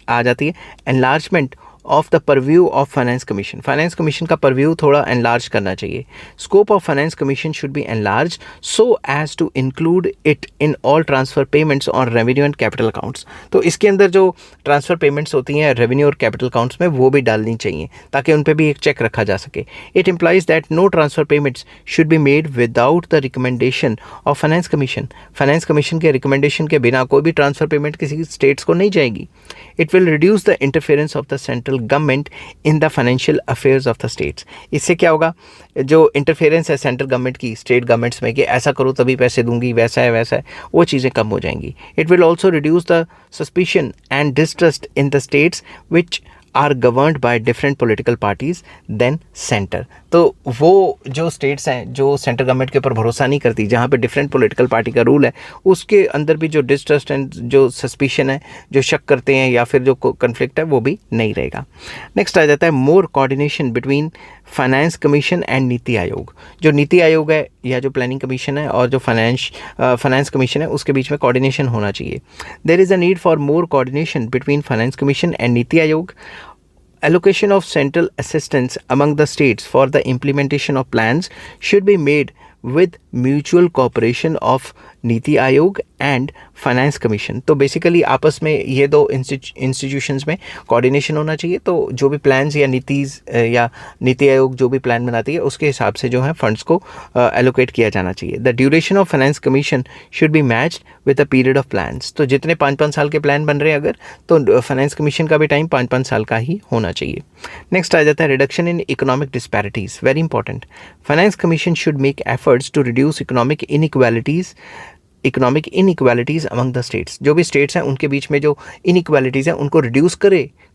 आ जाती है enlargement of the purview of finance commission. Finance commission का परव्यू थोड़ा एनलार्ज करना चाहिए. Scope of finance commission should be enlarge so as to include it in all transfer payments on revenue and capital accounts. तो इसके अंदर जो ट्रांसफ़र पेमेंट्स होती हैं रेवेन्यू और कैपिटल अकाउंट्स में वो भी डालनी चाहिए ताकि उन पर भी एक चेक रखा जा सके. It implies that no transfer payments should be made without the recommendation of finance commission. Finance commission के रिकमेंडेशन के बिना कोई भी ट्रांसफ़र पेमेंट किसी स्टेट्स को नहीं जाएगी. It will reduce the interference of the central government in the financial affairs of the states. इससे क्या होगा, जो इंटरफेरेंस है सेंट्रल गवर्नमेंट की स्टेट गवर्नमेंट्स में कि ऐसा करो तभी पैसे दूंगी, वैसा है, वो चीज़ें कम हो जाएंगी. It will also reduce the suspicion and distrust in the states which are governed by different political parties than centre. तो वो जो स्टेट्स हैं जो सेंट्रल गवर्नमेंट के ऊपर भरोसा नहीं करती, जहाँ पे डिफरेंट पॉलिटिकल पार्टी का रूल है, उसके अंदर भी जो डिस्ट्रस्ट एंड जो सस्पिशन है, जो शक करते हैं या फिर जो कन्फ्लिक्ट है वो भी नहीं रहेगा. नेक्स्ट आ जाता है more coordination between finance commission and NITI Aayog. जो नीति आयोग है या जो प्लानिंग कमीशन है और जो फाइनेंस कमीशन है उसके बीच में कोऑर्डिनेशन होना चाहिए। There is a need for more coordination between finance commission and NITI Aayog. Allocation of central assistance among the states for the implementation of plans should be made with mutual cooperation of NITI Aayog and finance commission. तो बेसिकली आपस में ये दो इंस्टीट्यूशंस में कोऑर्डिनेशन होना चाहिए। तो जो भी प्लान्स या या नीति आयोग जो भी प्लान बनाती है उसके हिसाब से जो है फंड्स को एलोकेट किया जाना चाहिए। The duration of finance commission should be matched with the period of plans. तो जितने 5-5 साल के प्लान बन रहे हैं अगर, तो फाइनेंस कमीशन का भी टाइम 5-5 साल का ही होना चाहिए। नेक्स्ट आ जाता है reduction in economic disparities, very important. Finance commission should make efforts to reduce economic inequalities among the states. जो भी स्टेट्स हैं उनके बीच में जो इनइक्वालिटीज़ हैं उनको रिड्यूस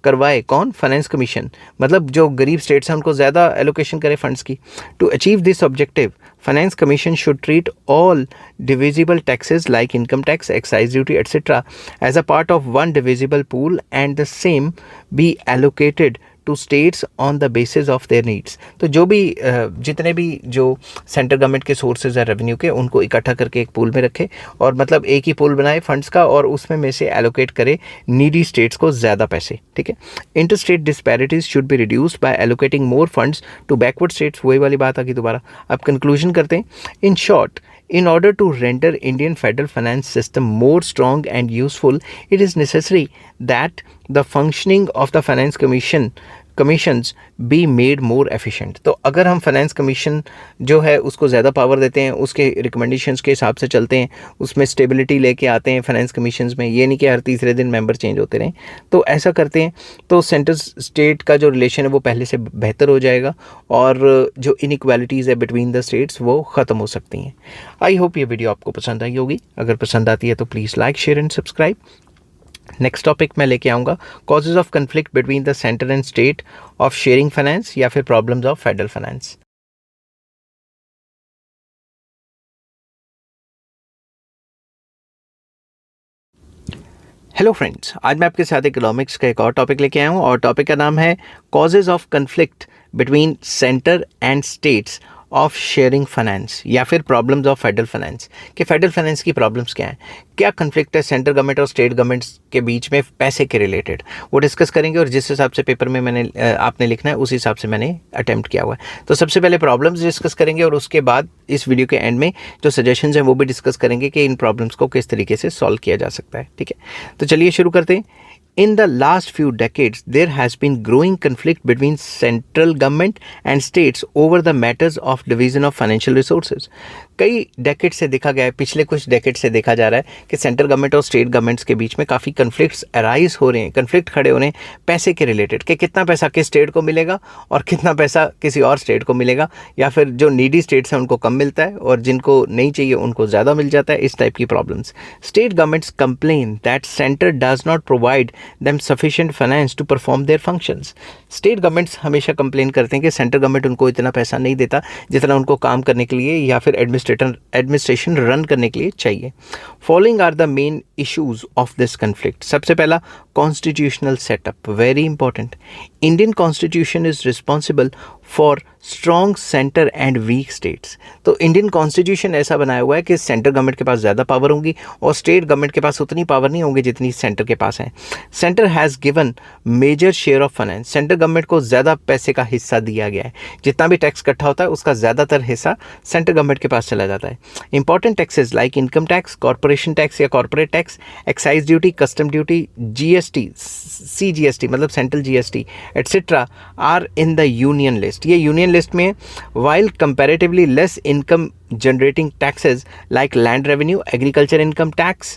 करवाए कौन? Finance commission. मतलब जो गरीब स्टेट्स हैं उनको ज़्यादा एलोकेशन करे फंड्स की। To achieve this objective finance commission should treat all divisible taxes like income tax, excise duty etcetera as a part of one divisible pool and the same be allocated to states on the basis of their needs. तो जो भी जितने भी जो सेंट्रल गवर्नमेंट के सोर्सेज है रेवेन्यू के, उनको इकट्ठा करके एक पूल में रखे और मतलब एक ही पूल बनाए फंड्स का और उसमें में से एलोकेट करे नीडी स्टेट्स को ज़्यादा पैसे। ठीक है। Inter state disparities should be reduced by allocating more funds to backward states. वही वाली बात आ गई दोबारा। अब कंक्लूजन करते हैं। In short, in order to render Indian federal finance system more strong and useful, it is necessary that the functioning of the finance commissions be made more efficient। तो अगर हम फाइनेंस कमीशन जो है उसको ज़्यादा पावर देते हैं, उसके रिकमेंडेशंस के हिसाब से चलते हैं, उसमें स्टेबिलिटी लेके आते हैं फाइनेंस कमीशंस में, ये नहीं कि हर तीसरे दिन मेंबर चेंज होते रहें, तो ऐसा करते हैं तो सेंट्रल स्टेट का जो रिलेशन है वो पहले से बेहतर हो जाएगा और जो इनइक्वालिटीज़ है बिटवीन द स्टेट्स वो ख़त्म हो सकती हैं। आई होप ये वीडियो आपको पसंद आई होगी। अगर पसंद आती है तो please like, share and subscribe. Next topic मैं लेके आऊँगा causes of conflict between the centre and state of sharing finance या फिर problems of federal finance. Hello friends, आज मैं आपके साथ इकोनॉमिक्स का एक और टॉपिक लेके आया हूँ और टॉपिक का नाम है causes of conflict between centre and states of sharing finance या फिर प्रॉब्लम्स ऑफ फेडरल फाइनेंस। कि फेडरल फाइनेंस की प्रॉब्लम्स क्या हैं, क्या कन्फ्लिक्ट है सेंट्रल गवर्नमेंट और स्टेट गवर्नमेंट्स के बीच में पैसे के रिलेटेड, वो डिस्कस करेंगे। और जिस हिसाब से पेपर में मैंने आपने लिखना है उस हिसाब से मैंने अटेम्प्ट किया हुआ है। तो सबसे पहले प्रॉब्लम्स डिस्कस करेंगे और उसके बाद इस वीडियो के एंड में जो सजेशंस हैं वो भी डिस्कस करेंगे कि इन प्रॉब्लम्स को किस तरीके से सॉल्व किया जा सकता है। ठीक है, तो चलिए शुरू करते हैं। In the last few decades, there has been growing conflict between central government and states over the matters of division of financial resources. कई डेकेड से देखा गया है, पिछले कुछ डेकेड से देखा जा रहा है कि सेंट्रल गवर्नमेंट और स्टेट गवर्नमेंट्स के बीच में काफ़ी कन्फ्लिक्ट्स अराइज हो रहे हैं, कन्फ्लिक्ट खड़े हो रहे हैं पैसे के रिलेटेड, कि कितना पैसा किस स्टेट को मिलेगा और कितना पैसा किसी और स्टेट को मिलेगा, या फिर जो नीडी स्टेट्स हैं उनको कम मिलता है और जिनको नहीं चाहिए उनको ज़्यादा मिल जाता है। इस टाइप की problems. State governments complain that centre does not provide them sufficient finance to perform their functions. State governments हमेशा कंप्लेन करते हैं कि सेंट्रल गवर्नमेंट उनको इतना पैसा नहीं देता जितना उनको काम करने के लिए या फिर एडमिनिस्ट्रेशन रन करने के लिए चाहिए। Following are the main issues of this conflict. सबसे पहला, constitutional setup, very important. Indian constitution is responsible for strong centre and weak states. तो इंडियन कॉन्स्टिट्यूशन ऐसा बनाया हुआ है कि सेंट्रल गवर्नमेंट के पास ज़्यादा पावर होंगी और स्टेट गवर्नमेंट के पास उतनी पावर नहीं होंगी जितनी सेंटर के पास है। Centre has given major share of finance. Central government को ज़्यादा पैसे का हिस्सा दिया गया है, जितना भी टैक्स इकट्ठा होता है उसका ज़्यादातर हिस्सा सेंट्रल गवर्नमेंट के पास चला जाता है। Important taxes like income tax, corporation tax या corporate tax, excise duty, custom duty, GST, CGST मतलब central GST etcetera are in the union list. ये यूनियन लिस्ट में, while comparatively less income generating taxes like land revenue, agriculture income tax,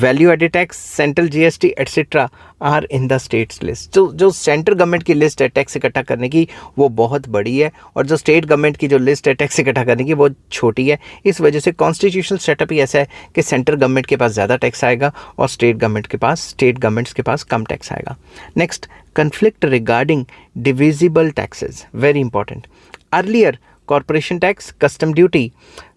value added tax, central GST etc. are in the states list। जो सेंट्रल गवर्नमेंट की लिस्ट है टैक्स इकट्ठा करने की वो बहुत बड़ी है और जो स्टेट गवर्नमेंट की जो लिस्ट है टैक्स इकट्ठा करने की वो छोटी है। इस वजह से कॉन्स्टिट्यूशनल सेटअप ही ऐसा है कि सेंट्रल गवर्नमेंट के पास ज़्यादा टैक्स आएगा और स्टेट गवर्नमेंट्स के पास कम टैक्स आएगा। Next, conflict regarding divisible taxes, very important. Earlier, corporation tax, custom duty,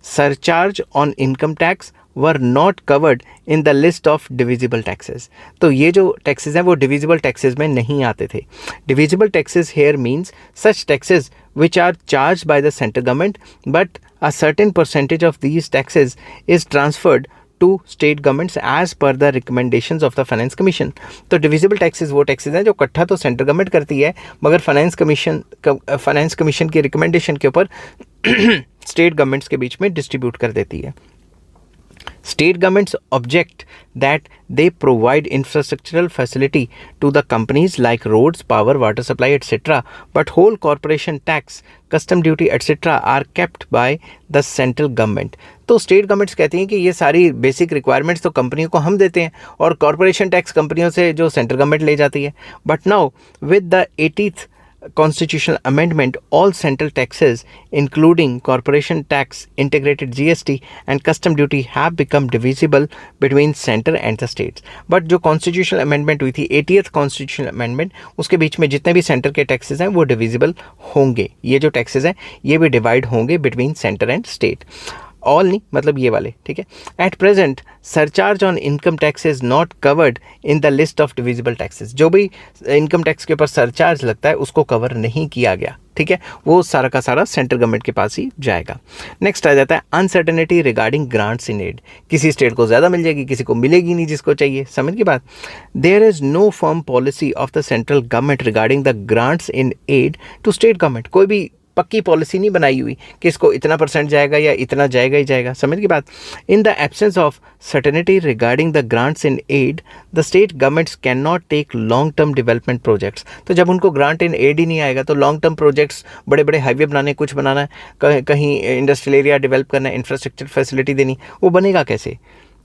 surcharge on income tax were not covered in the list of divisible taxes. तो ये जो टैक्सेस हैं वो डिविजिबल टैक्सेस में नहीं आते थे। Divisible taxes here means such taxes which are charged by the central government, but a certain percentage of these taxes is transferred to state governments as per the recommendations of the finance commission। तो डिविजिबल टैक्सेस वो टैक्सेस हैं जो इकट्ठा तो सेंट्रल गवर्नमेंट करती है, मगर फाइनेंस कमीशन की रिकमेंडेशन के ऊपर स्टेट गवर्नमेंट्स के बीच में डिस्ट्रीब्यूट कर देती है। State governments object that they provide infrastructural facility to the companies like roads, power, water supply, etc. But whole corporation tax, custom duty, etc. are kept by the central government। तो स्टेट गवर्नमेंट्स कहती हैं कि ये सारी बेसिक रिक्वायरमेंट्स तो कंपनियों को हम देते हैं और कॉरपोरेशन टैक्स कंपनियों से जो सेंट्रल गवर्नमेंट ले जाती है। But now with the 80th constitutional amendment, all central taxes including corporation tax, integrated GST and custom duty have become divisible between center and the states। but जो constitutional amendment हुई थी 80th constitutional amendment, उसके बीच में जितने भी सेंटर के टैक्सेस हैं वो डिविजिबल होंगे। ये जो टैक्सेस हैं ये भी डिवाइड होंगे between centre and state. All नहीं, मतलब ये वाले, ठीक है। At present surcharge on income tax is not covered in the list of divisible taxes. जो भी इनकम टैक्स के ऊपर सरचार्ज लगता है उसको कवर नहीं किया गया, ठीक है, वो सारा का सारा सेंट्रल गवर्नमेंट के पास ही जाएगा। नेक्स्ट आ जाता है uncertainty regarding grants in add. किसी स्टेट को ज़्यादा मिल जाएगी, किसी को मिलेगी नहीं जिसको चाहिए। समझ की बात। There is no firm policy of the central government regarding the grants in aid to state government. कोई भी पक्की पॉलिसी नहीं बनाई हुई कि इसको इतना % जाएगा या इतना जाएगा ही जाएगा। समझ की बात। In the absence of certainty regarding the grants in aid, the state governments can not take long term development projects. तो जब उनको ग्रांट इन एड ही नहीं आएगा तो लॉन्ग टर्म प्रोजेक्ट्स, बड़े बड़े हाईवे बनाने, कुछ बनाना है, कहीं इंडस्ट्रियल एरिया डेवलप करना है, इंफ्रास्ट्रक्चर फैसिलिटी देनी, वो बनेगा कैसे।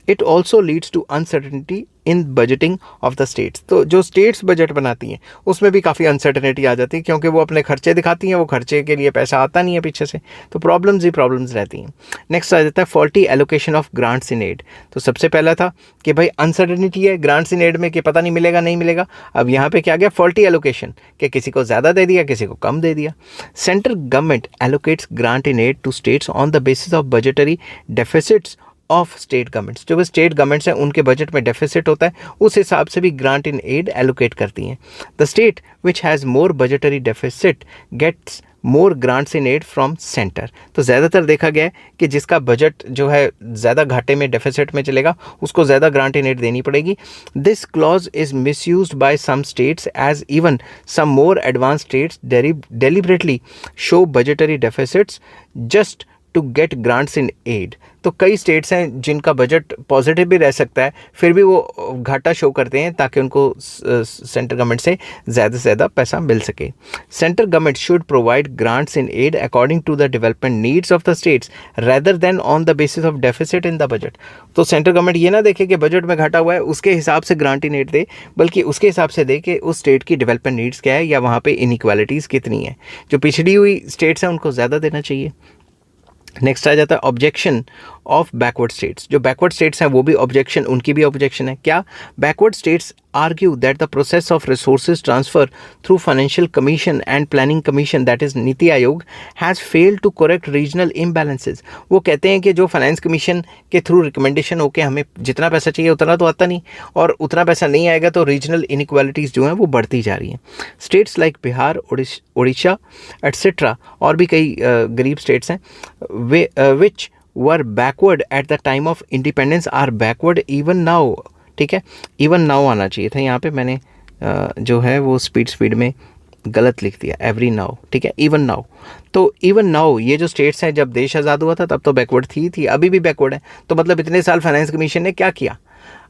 It also leads to uncertainty in budgeting of the states. तो जो स्टेट्स बजट बनाती हैं उसमें भी काफ़ी अनसर्टेनिटी आ जाती है, क्योंकि वो अपने खर्चे दिखाती हैं, वो खर्चे के लिए पैसा आता नहीं है पीछे से, तो प्रॉब्लम्स ही प्रॉब्लम्स रहती हैं। नेक्स्ट आ जाता है faulty allocation of grants in aid. तो सबसे पहला था कि भाई अनसर्टेनिटी है ग्रांट्स इन एड में कि पता नहीं मिलेगा नहीं मिलेगा। अब यहाँ पे क्या गया, फॉल्टी एलोकेशन, कि किसी को ज़्यादा दे दिया, किसी को कम दे दिया। Central government allocates grant in aid to states on the basis of budgetary deficits of state governments. जो भी स्टेट गवर्नमेंट्स हैं उनके बजट में डेफिसिट होता है, उस हिसाब से भी ग्रांट इन एड एलोकेट करती हैं। The state which has more budgetary deficit gets more grants in aid from centre. तो ज़्यादातर देखा गया है कि जिसका बजट जो है ज़्यादा घाटे में डेफिसिट में चलेगा उसको ज़्यादा ग्रांट इन एड देनी पड़ेगी। This clause is misused by some states as even some more advance states deliberately show budgetary deficits just to get grants in aid. तो कई स्टेट्स हैं जिनका बजट पॉजिटिव भी रह सकता है, फिर भी वो घाटा शो करते हैं ताकि उनको सेंट्रल गवर्नमेंट से ज़्यादा पैसा मिल सके। Central government should provide grants in aid according to the development needs of the states rather than on the basis of deficit in the budget. तो सेंट्रल गवर्नमेंट ये ना देखे कि बजट में घाटा हुआ है उसके हिसाब से ग्रांट इन एड दे, बल्कि उसके हिसाब से दे कि उस स्टेट की डेवलपमेंट नीड्स क्या है या वहाँ पे इनइक्वालिटीज़ कितनी है। जो पिछड़ी हुई स्टेट्स हैं उनको ज़्यादा देना चाहिए। नेक्स्ट आ जाता है ऑब्जेक्शन ऑफ बैकवर्ड स्टेट्स। जो बैकवर्ड स्टेट्स हैं वो भी ऑब्जेक्शन, उनकी भी ऑब्जेक्शन है। क्या? Backward states argue that the process of resources transfer through financial commission and planning commission, that is NITI Aayog, has failed to correct regional imbalances. वो कहते हैं कि जो फाइनेंस कमीशन के थ्रू रिकमेंडेशन होकर हमें जितना पैसा चाहिए उतना तो आता नहीं, और उतना पैसा नहीं आएगा तो रीजनल इनइक्वालिटीज़ जो हैं वो बढ़ती जा रही हैं। States like Bihar, Orissa etcetera, और भी कई गरीब स्टेट्स हैं विच were backward at the time of independence are backward even now। ठीक है, even now आना चाहिए था, यहाँ पे मैंने जो है वो स्पीड में गलत लिख दिया, एवरी नाउ। ठीक है, इवन नाउ। तो इवन नाउ ये जो स्टेट्स हैं जब देश आज़ाद हुआ था तब तो बैकवर्ड थी, अभी भी बैकवर्ड है। तो मतलब इतने साल फाइनेंस कमीशन ने क्या किया?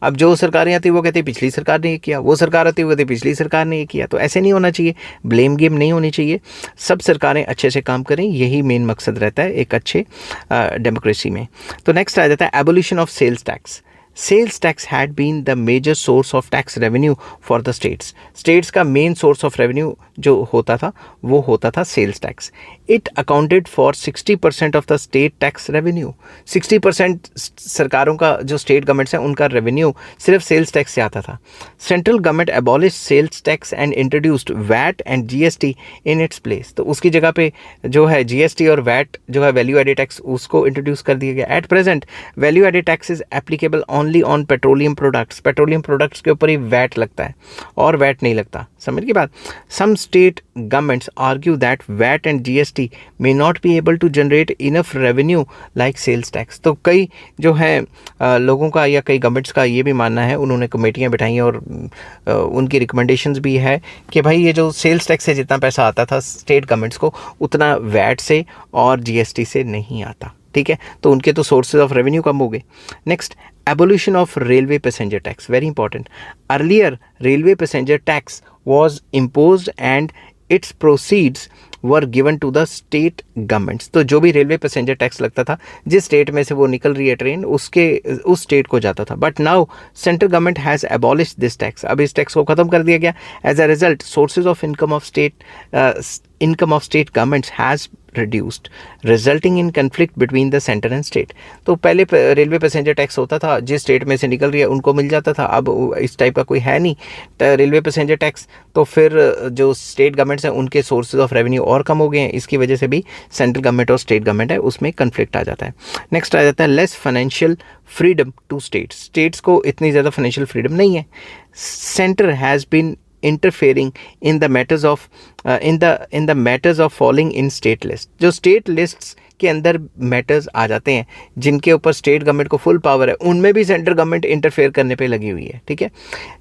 अब जो सरकारें आती वो कहती पिछली सरकार ने ये किया, वो सरकार आती वो कहती पिछली सरकार ने ये किया। तो ऐसे नहीं होना चाहिए, ब्लेम गेम नहीं होनी चाहिए। सब सरकारें अच्छे से काम करें, यही मेन मकसद रहता है एक अच्छे डेमोक्रेसी में। तो नेक्स्ट आ जाता है abolition of sales tax. Sales tax had been the major source of tax revenue for the states. States का मेन सोर्स ऑफ रेवेन्यू जो होता था वो होता था sales tax. It accounted for 60% of the state tax revenue. 60% सरकारों का जो स्टेट गवर्नमेंट्स हैं उनका रेवेन्यू सिर्फ सेल्स टैक्स से आता था। Central government abolish sales tax and introduced VAT and GST in its place. तो उसकी जगह पे जो है जीएसटी और वैट जो है वैल्यू एडेड टैक्स उसको इंट्रोड्यूस कर दिया गया। At present value added tax is applicable only on petroleum products. Petroleum products के ऊपर ही वैट लगता है और वैट नहीं लगता। समझ की बात। Some state governments argue that VAT and GST may not be able to generate enough revenue like sales tax. तो कई जो है लोगों का या कई गवर्नमेंट्स का ये भी मानना है, उन्होंने कमेटियाँ बिठाई और उनकी रिकमेंडेशंस भी है कि भाई ये जो सेल्स टैक्स से जितना पैसा आता था स्टेट गवर्नमेंट्स को उतना वैट से और जीएसटी से नहीं आता। ठीक है, तो उनके तो सोर्सेज ऑफ रेवेन्यू कम हो गए। Next, abolition of railway passenger tax, very important. Earlier railway passenger tax was imposed and its proceeds were given to the state governments. तो जो भी रेलवे पैसेंजर टैक्स लगता था, जिस स्टेट में से वो निकल रही है ट्रेन उस स्टेट को जाता था। But now central government has abolish this tax. अब इस टैक्स को ख़त्म कर दिया गया। As a result sources of income of state governments has reduced, resulting in conflict between the center and state। तो पहले रेलवे पैसेंजर टैक्स होता था, जिस स्टेट में से निकल रही है उनको मिल जाता था। अब इस टाइप का कोई है नहीं रेलवे पैसेंजर टैक्स, तो फिर जो स्टेट गवर्नमेंट्स हैं उनके सोर्सेज ऑफ रेवेन्यू और कम हो गए हैं। इसकी वजह से भी सेंट्रल गवर्नमेंट और स्टेट गवर्नमेंट है उसमें कन्फ्लिक्ट आ जाता है। नेक्स्ट आ जाता है less financial freedom to states. States को इतनी ज़्यादा फाइनेंशियल फ्रीडम नहीं है। Centre has been interfering in the matters of falling in state list। जो स्टेट लिस्ट्स के अंदर मैटर्स आ जाते हैं जिनके ऊपर स्टेट गवर्नमेंट को फुल पावर है, उनमें भी सेंट्रल गवर्नमेंट इंटरफेयर करने पे लगी हुई है। ठीक है,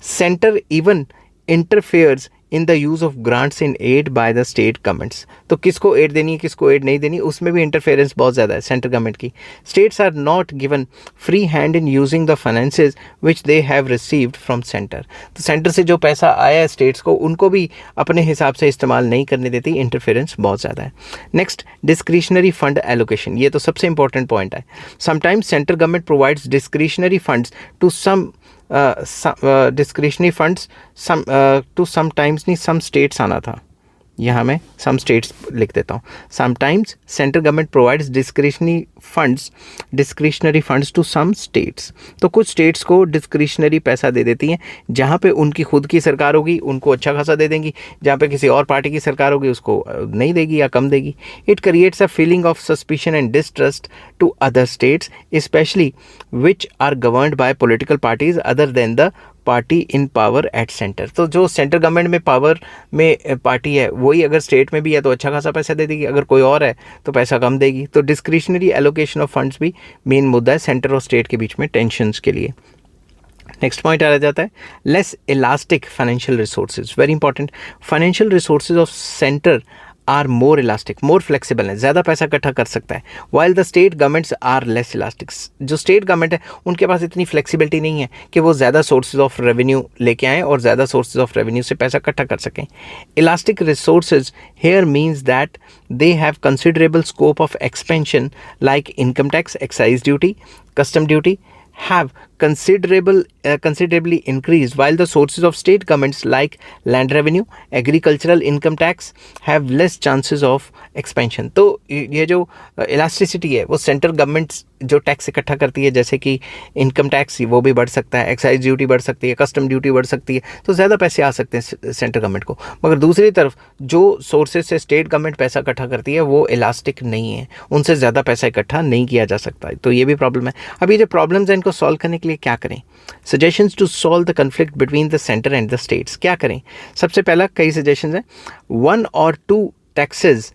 centre even interferes in the use of grants in aid by the state governments. तो किसको एड देनी है किसको एड नहीं देनी, उसमें भी इंटरफेरेंस बहुत ज़्यादा है सेंट्रल गवर्नमेंट की। States are not given free hand in using the finances which they have received from centre. तो सेंटर से जो पैसा आया है स्टेट्स को, उनको भी अपने हिसाब से इस्तेमाल नहीं करने देती, इंटरफेरेंस बहुत ज़्यादा है। Next, discretionary fund allocation. ये तो सबसे इंपॉर्टेंट पॉइंट है। Sometimes central government provides discretionary funds to some discretionary funds to sometimes नहीं some states आना था, यहाँ मैं सम स्टेट्स लिख देता हूँ। Sometimes central government provides discretionary funds to some states. तो कुछ स्टेट्स को डिस्क्रिशनरी पैसा दे देती हैं, जहाँ पे उनकी खुद की सरकार होगी उनको अच्छा खासा दे देंगी, जहाँ पे किसी और पार्टी की सरकार होगी उसको नहीं देगी या कम देगी। It creates a feeling of suspicion and distrust to other states specially which are governed by political parties other than the party in power at centre. तो जो सेंट्रल गवर्नमेंट में पावर में पार्टी है वही अगर स्टेट में भी है तो अच्छा खासा पैसा दे देगी, अगर कोई और है तो पैसा कम देगी। तो डिस्क्रिशनरी एलोकेशन ऑफ फंड्स भी मेन मुद्दा है सेंटर और स्टेट के बीच में टेंशन्स के लिए। नेक्स्ट पॉइंट आ जाता है less elastic financial resources. Very important, financial resources of centre are more elastic, more flexible है, ज़्यादा पैसा इकट्ठा कर सकता है। While the state governments are less elastic. जो स्टेट गवर्नमेंट है उनके पास इतनी फ्लेक्सिबिलिटी नहीं है कि वो ज़्यादा सोर्सेज ऑफ रेवेन्यू लेके आएँ और ज़्यादा सोर्सेज ऑफ रेवेन्यू से पैसा इकट्ठा कर सकें। Elastic resources here means that they have considerable scope of expansion like income tax, excise duty, custom duty have considerably increased, while the sources of state governments like land revenue, agricultural income tax have less chances of expansion। तो ये जो इलास्टिसिटी है वो सेंट्रल गवर्नमेंट्स जो टैक्स इकट्ठा करती है, जैसे कि इनकम टैक्स वो भी बढ़ सकता है, एक्साइज ड्यूटी बढ़ सकती है, कस्टम ड्यूटी बढ़ सकती है, तो ज़्यादा पैसे आ सकते हैं सेंट्रल गवर्नमेंट को। मगर दूसरी तरफ जो सोर्सेज से स्टेट गवर्नमेंट पैसा इकट्ठा करती है वो इलास्टिक नहीं है, उनसे ज़्यादा पैसा इकट्ठा नहीं किया जा सकता। तो ये भी प्रॉब्लम है। अब ये जो प्रॉब्लम्स हैं इनको सॉल्व करने के लिए क्या करें? Suggestions to solve the conflict between the centre and the states. क्या करें? सबसे पहला कई सजेशंस हैं। 1 or 2 taxes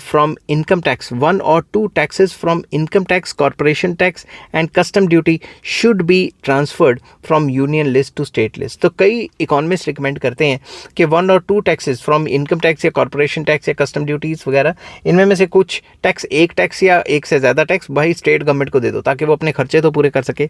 from income tax, 1 or 2 taxes from income tax, corporation tax and custom duty should be transferred from union list to state list। तो कई इकोनॉमिस्ट रिकमेंड करते हैं कि 1 or 2 taxes from income tax या corporation tax या custom duties वगैरह, इनमें में से कुछ टैक्स, एक टैक्स या एक से ज़्यादा टैक्स भाई स्टेट गवर्नमेंट को दे दो ताकि वो अपने खर्चे तो पूरे कर सके।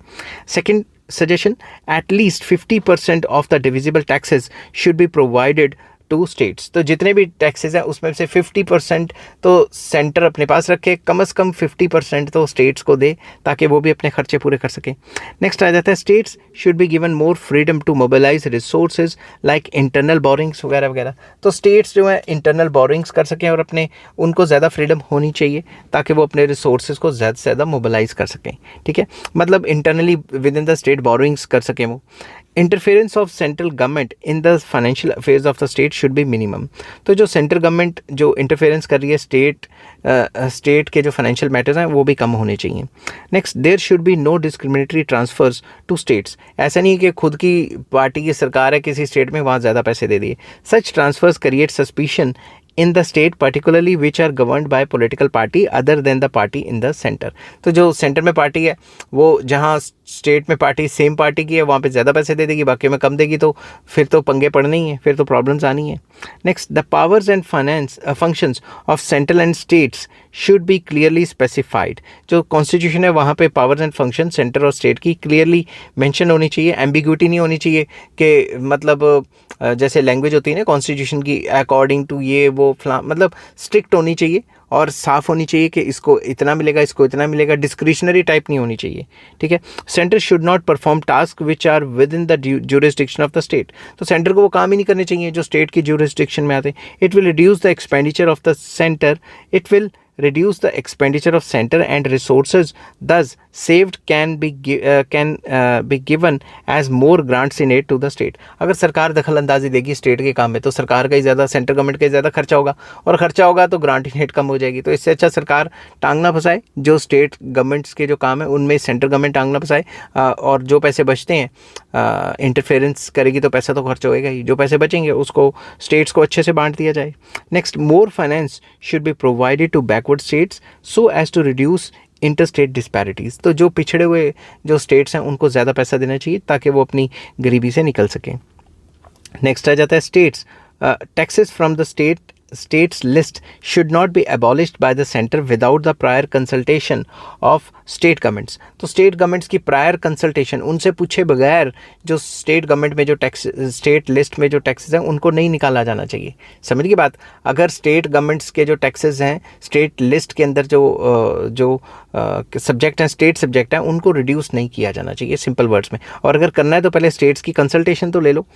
Second suggestion, at least 50% of the divisible taxes should be provided to states. तो जितने भी टैक्सेस हैं उसमें से 50% तो सेंटर अपने पास रखे, कम से कम 50% तो स्टेट्स को दे ताकि वो भी अपने खर्चे पूरे कर सकें। नेक्स्ट आ जाता है states should be given more freedom to mobilise resources like internal borrowings वगैरह वगैरह। तो स्टेट्स जो है इंटरनल बोरिंग्स कर सकें और अपने उनको ज़्यादा फ्रीडम होनी चाहिए ताकि वो अपने रिसोर्सेज को ज़्यादा से ज़्यादा मोबिलाइज कर सकें। ठीक है, मतलब internally with in the state borings कर सकें वो। Interference of central government in the financial affairs of the state should be minimum. तो जो सेंट्रल गवर्नमेंट जो इंटरफेरेंस कर रही है स्टेट के जो फाइनेंशियल मैटर्स हैं वो भी कम होने चाहिए। Next, there should be no discriminatory transfers to states. ऐसा नहीं कि खुद की पार्टी की सरकार है किसी स्टेट में वहाँ ज़्यादा पैसे दे दिए। Such transfers create suspicion in the state particularly which are governed by political party other than the party in the center। तो जो सेंटर में पार्टी है वो जहाँ स्टेट में पार्टी सेम पार्टी की है वहाँ पे ज़्यादा पैसे दे देगी, बाकी में कम देगी, तो फिर तो पंगे पड़ने ही हैं, फिर तो प्रॉब्लम्स आनी है। Next, the powers and finance functions of central and states should be clearly specified. जो कॉन्स्टिट्यूशन है वहाँ पे पावर्स एंड फंक्शन सेंटर और स्टेट की क्लियरली मेंशन होनी चाहिए। एम्बिग्यूटी नहीं होनी चाहिए कि मतलब जैसे लैंग्वेज होती है ना कॉन्स्टिट्यूशन की अकॉर्डिंग टू ये वो मतलब स्ट्रिक्ट होनी चाहिए और साफ़ होनी चाहिए कि इसको इतना मिलेगा, इसको इतना मिलेगा। डिस्क्रिशनरी टाइप नहीं होनी चाहिए। ठीक है, centre should not perform task which are within the jurisdiction of the state. तो सेंटर को वो काम ही नहीं करने चाहिए जो स्टेट की ज्यूरिसडिक्शन में आते हैं। It will reduce the expenditure of the centre, it will reduce the expenditure of center and resources thus saved can be given as more grants in aid to the state। अगर सरकार दखल अंदाजी देगी स्टेट के काम में तो सरकार का ही ज़्यादा, सेंट्रल गवर्नमेंट का ही ज़्यादा खर्चा होगा, और खर्चा होगा तो ग्रांट इन एड कम हो जाएगी। तो इससे अच्छा सरकार टांग ना फंसाए, जो स्टेट गवर्नमेंट्स के जो काम है उनमें सेंट्रल गवर्नमेंट टांग ना फंसाए, और जो पैसे बचते हैं इंटरफेरेंस करेगी तो पैसा तो खर्च होएगा ही, जो पैसे बचेंगे उसको स्टेट्स को अच्छे से बांट दिया जाए। Next, more finance should be provided to backward states so as to reduce interstate disparities. तो जो पिछड़े हुए जो स्टेट्स हैं उनको ज़्यादा पैसा देना चाहिए ताकि वो अपनी गरीबी से निकल सकें। नेक्स्ट आ जाता है states taxes from the states list should not be abolished by the center without the prior consultation of state governments। तो स्टेट गवर्नमेंट्स की प्रायर कंसल्टेशन, उनसे पूछे बगैर जो स्टेट गवर्नमेंट में जो टैक्स, स्टेट लिस्ट में जो टैक्सेस हैं उनको नहीं निकाला जाना चाहिए। समझ की बात, अगर स्टेट गवर्नमेंट्स के जो टैक्सेस हैं स्टेट लिस्ट के अंदर जो सब्जेक्ट हैं, स्टेट सब्जेक्ट हैं, उनको रिड्यूस नहीं किया जाना चाहिए सिंपल वर्ड्स में। और अगर करना है तो पहले स्टेट्स की कंसल्टेशन तो ले लो।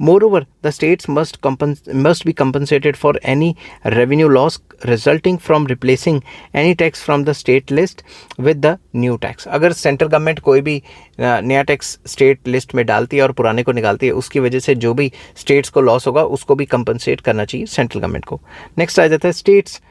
Moreover the states must be compensated for any revenue loss resulting from replacing any tax from the state list with the new tax। अगर सेंट्रल गवर्नमेंट कोई भी नया टैक्स स्टेट लिस्ट में डालती है और पुराने को निकालती है, उसकी वजह से जो भी स्टेट्स को लॉस होगा उसको भी कंपनसेट करना चाहिए सेंट्रल गवर्नमेंट को। नेक्स्ट आ जाता है states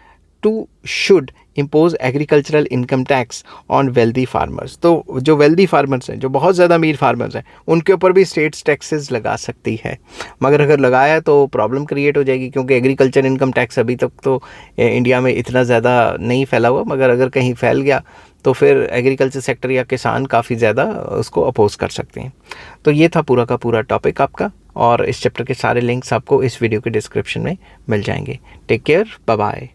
too should impose agricultural income tax on wealthy farmers. तो जो वेल्दी फार्मर्स हैं, जो बहुत ज़्यादा अमीर फार्मर्स हैं, उनके ऊपर भी स्टेट्स टैक्सेस लगा सकती है, मगर अगर लगाया तो प्रॉब्लम क्रिएट हो जाएगी, क्योंकि एग्रीकल्चर इनकम टैक्स अभी तक तो इंडिया में इतना ज़्यादा नहीं फैला हुआ, मगर अगर कहीं फैल गया तो फिर एग्रीकल्चर सेक्टर या किसान काफ़ी ज़्यादा उसको अपोज कर सकते हैं। तो ये था पूरा का पूरा टॉपिक आपका, और इस चैप्टर के सारे लिंक्स आपको इस वीडियो के डिस्क्रिप्शन में मिल जाएंगे। Take care, bye bye.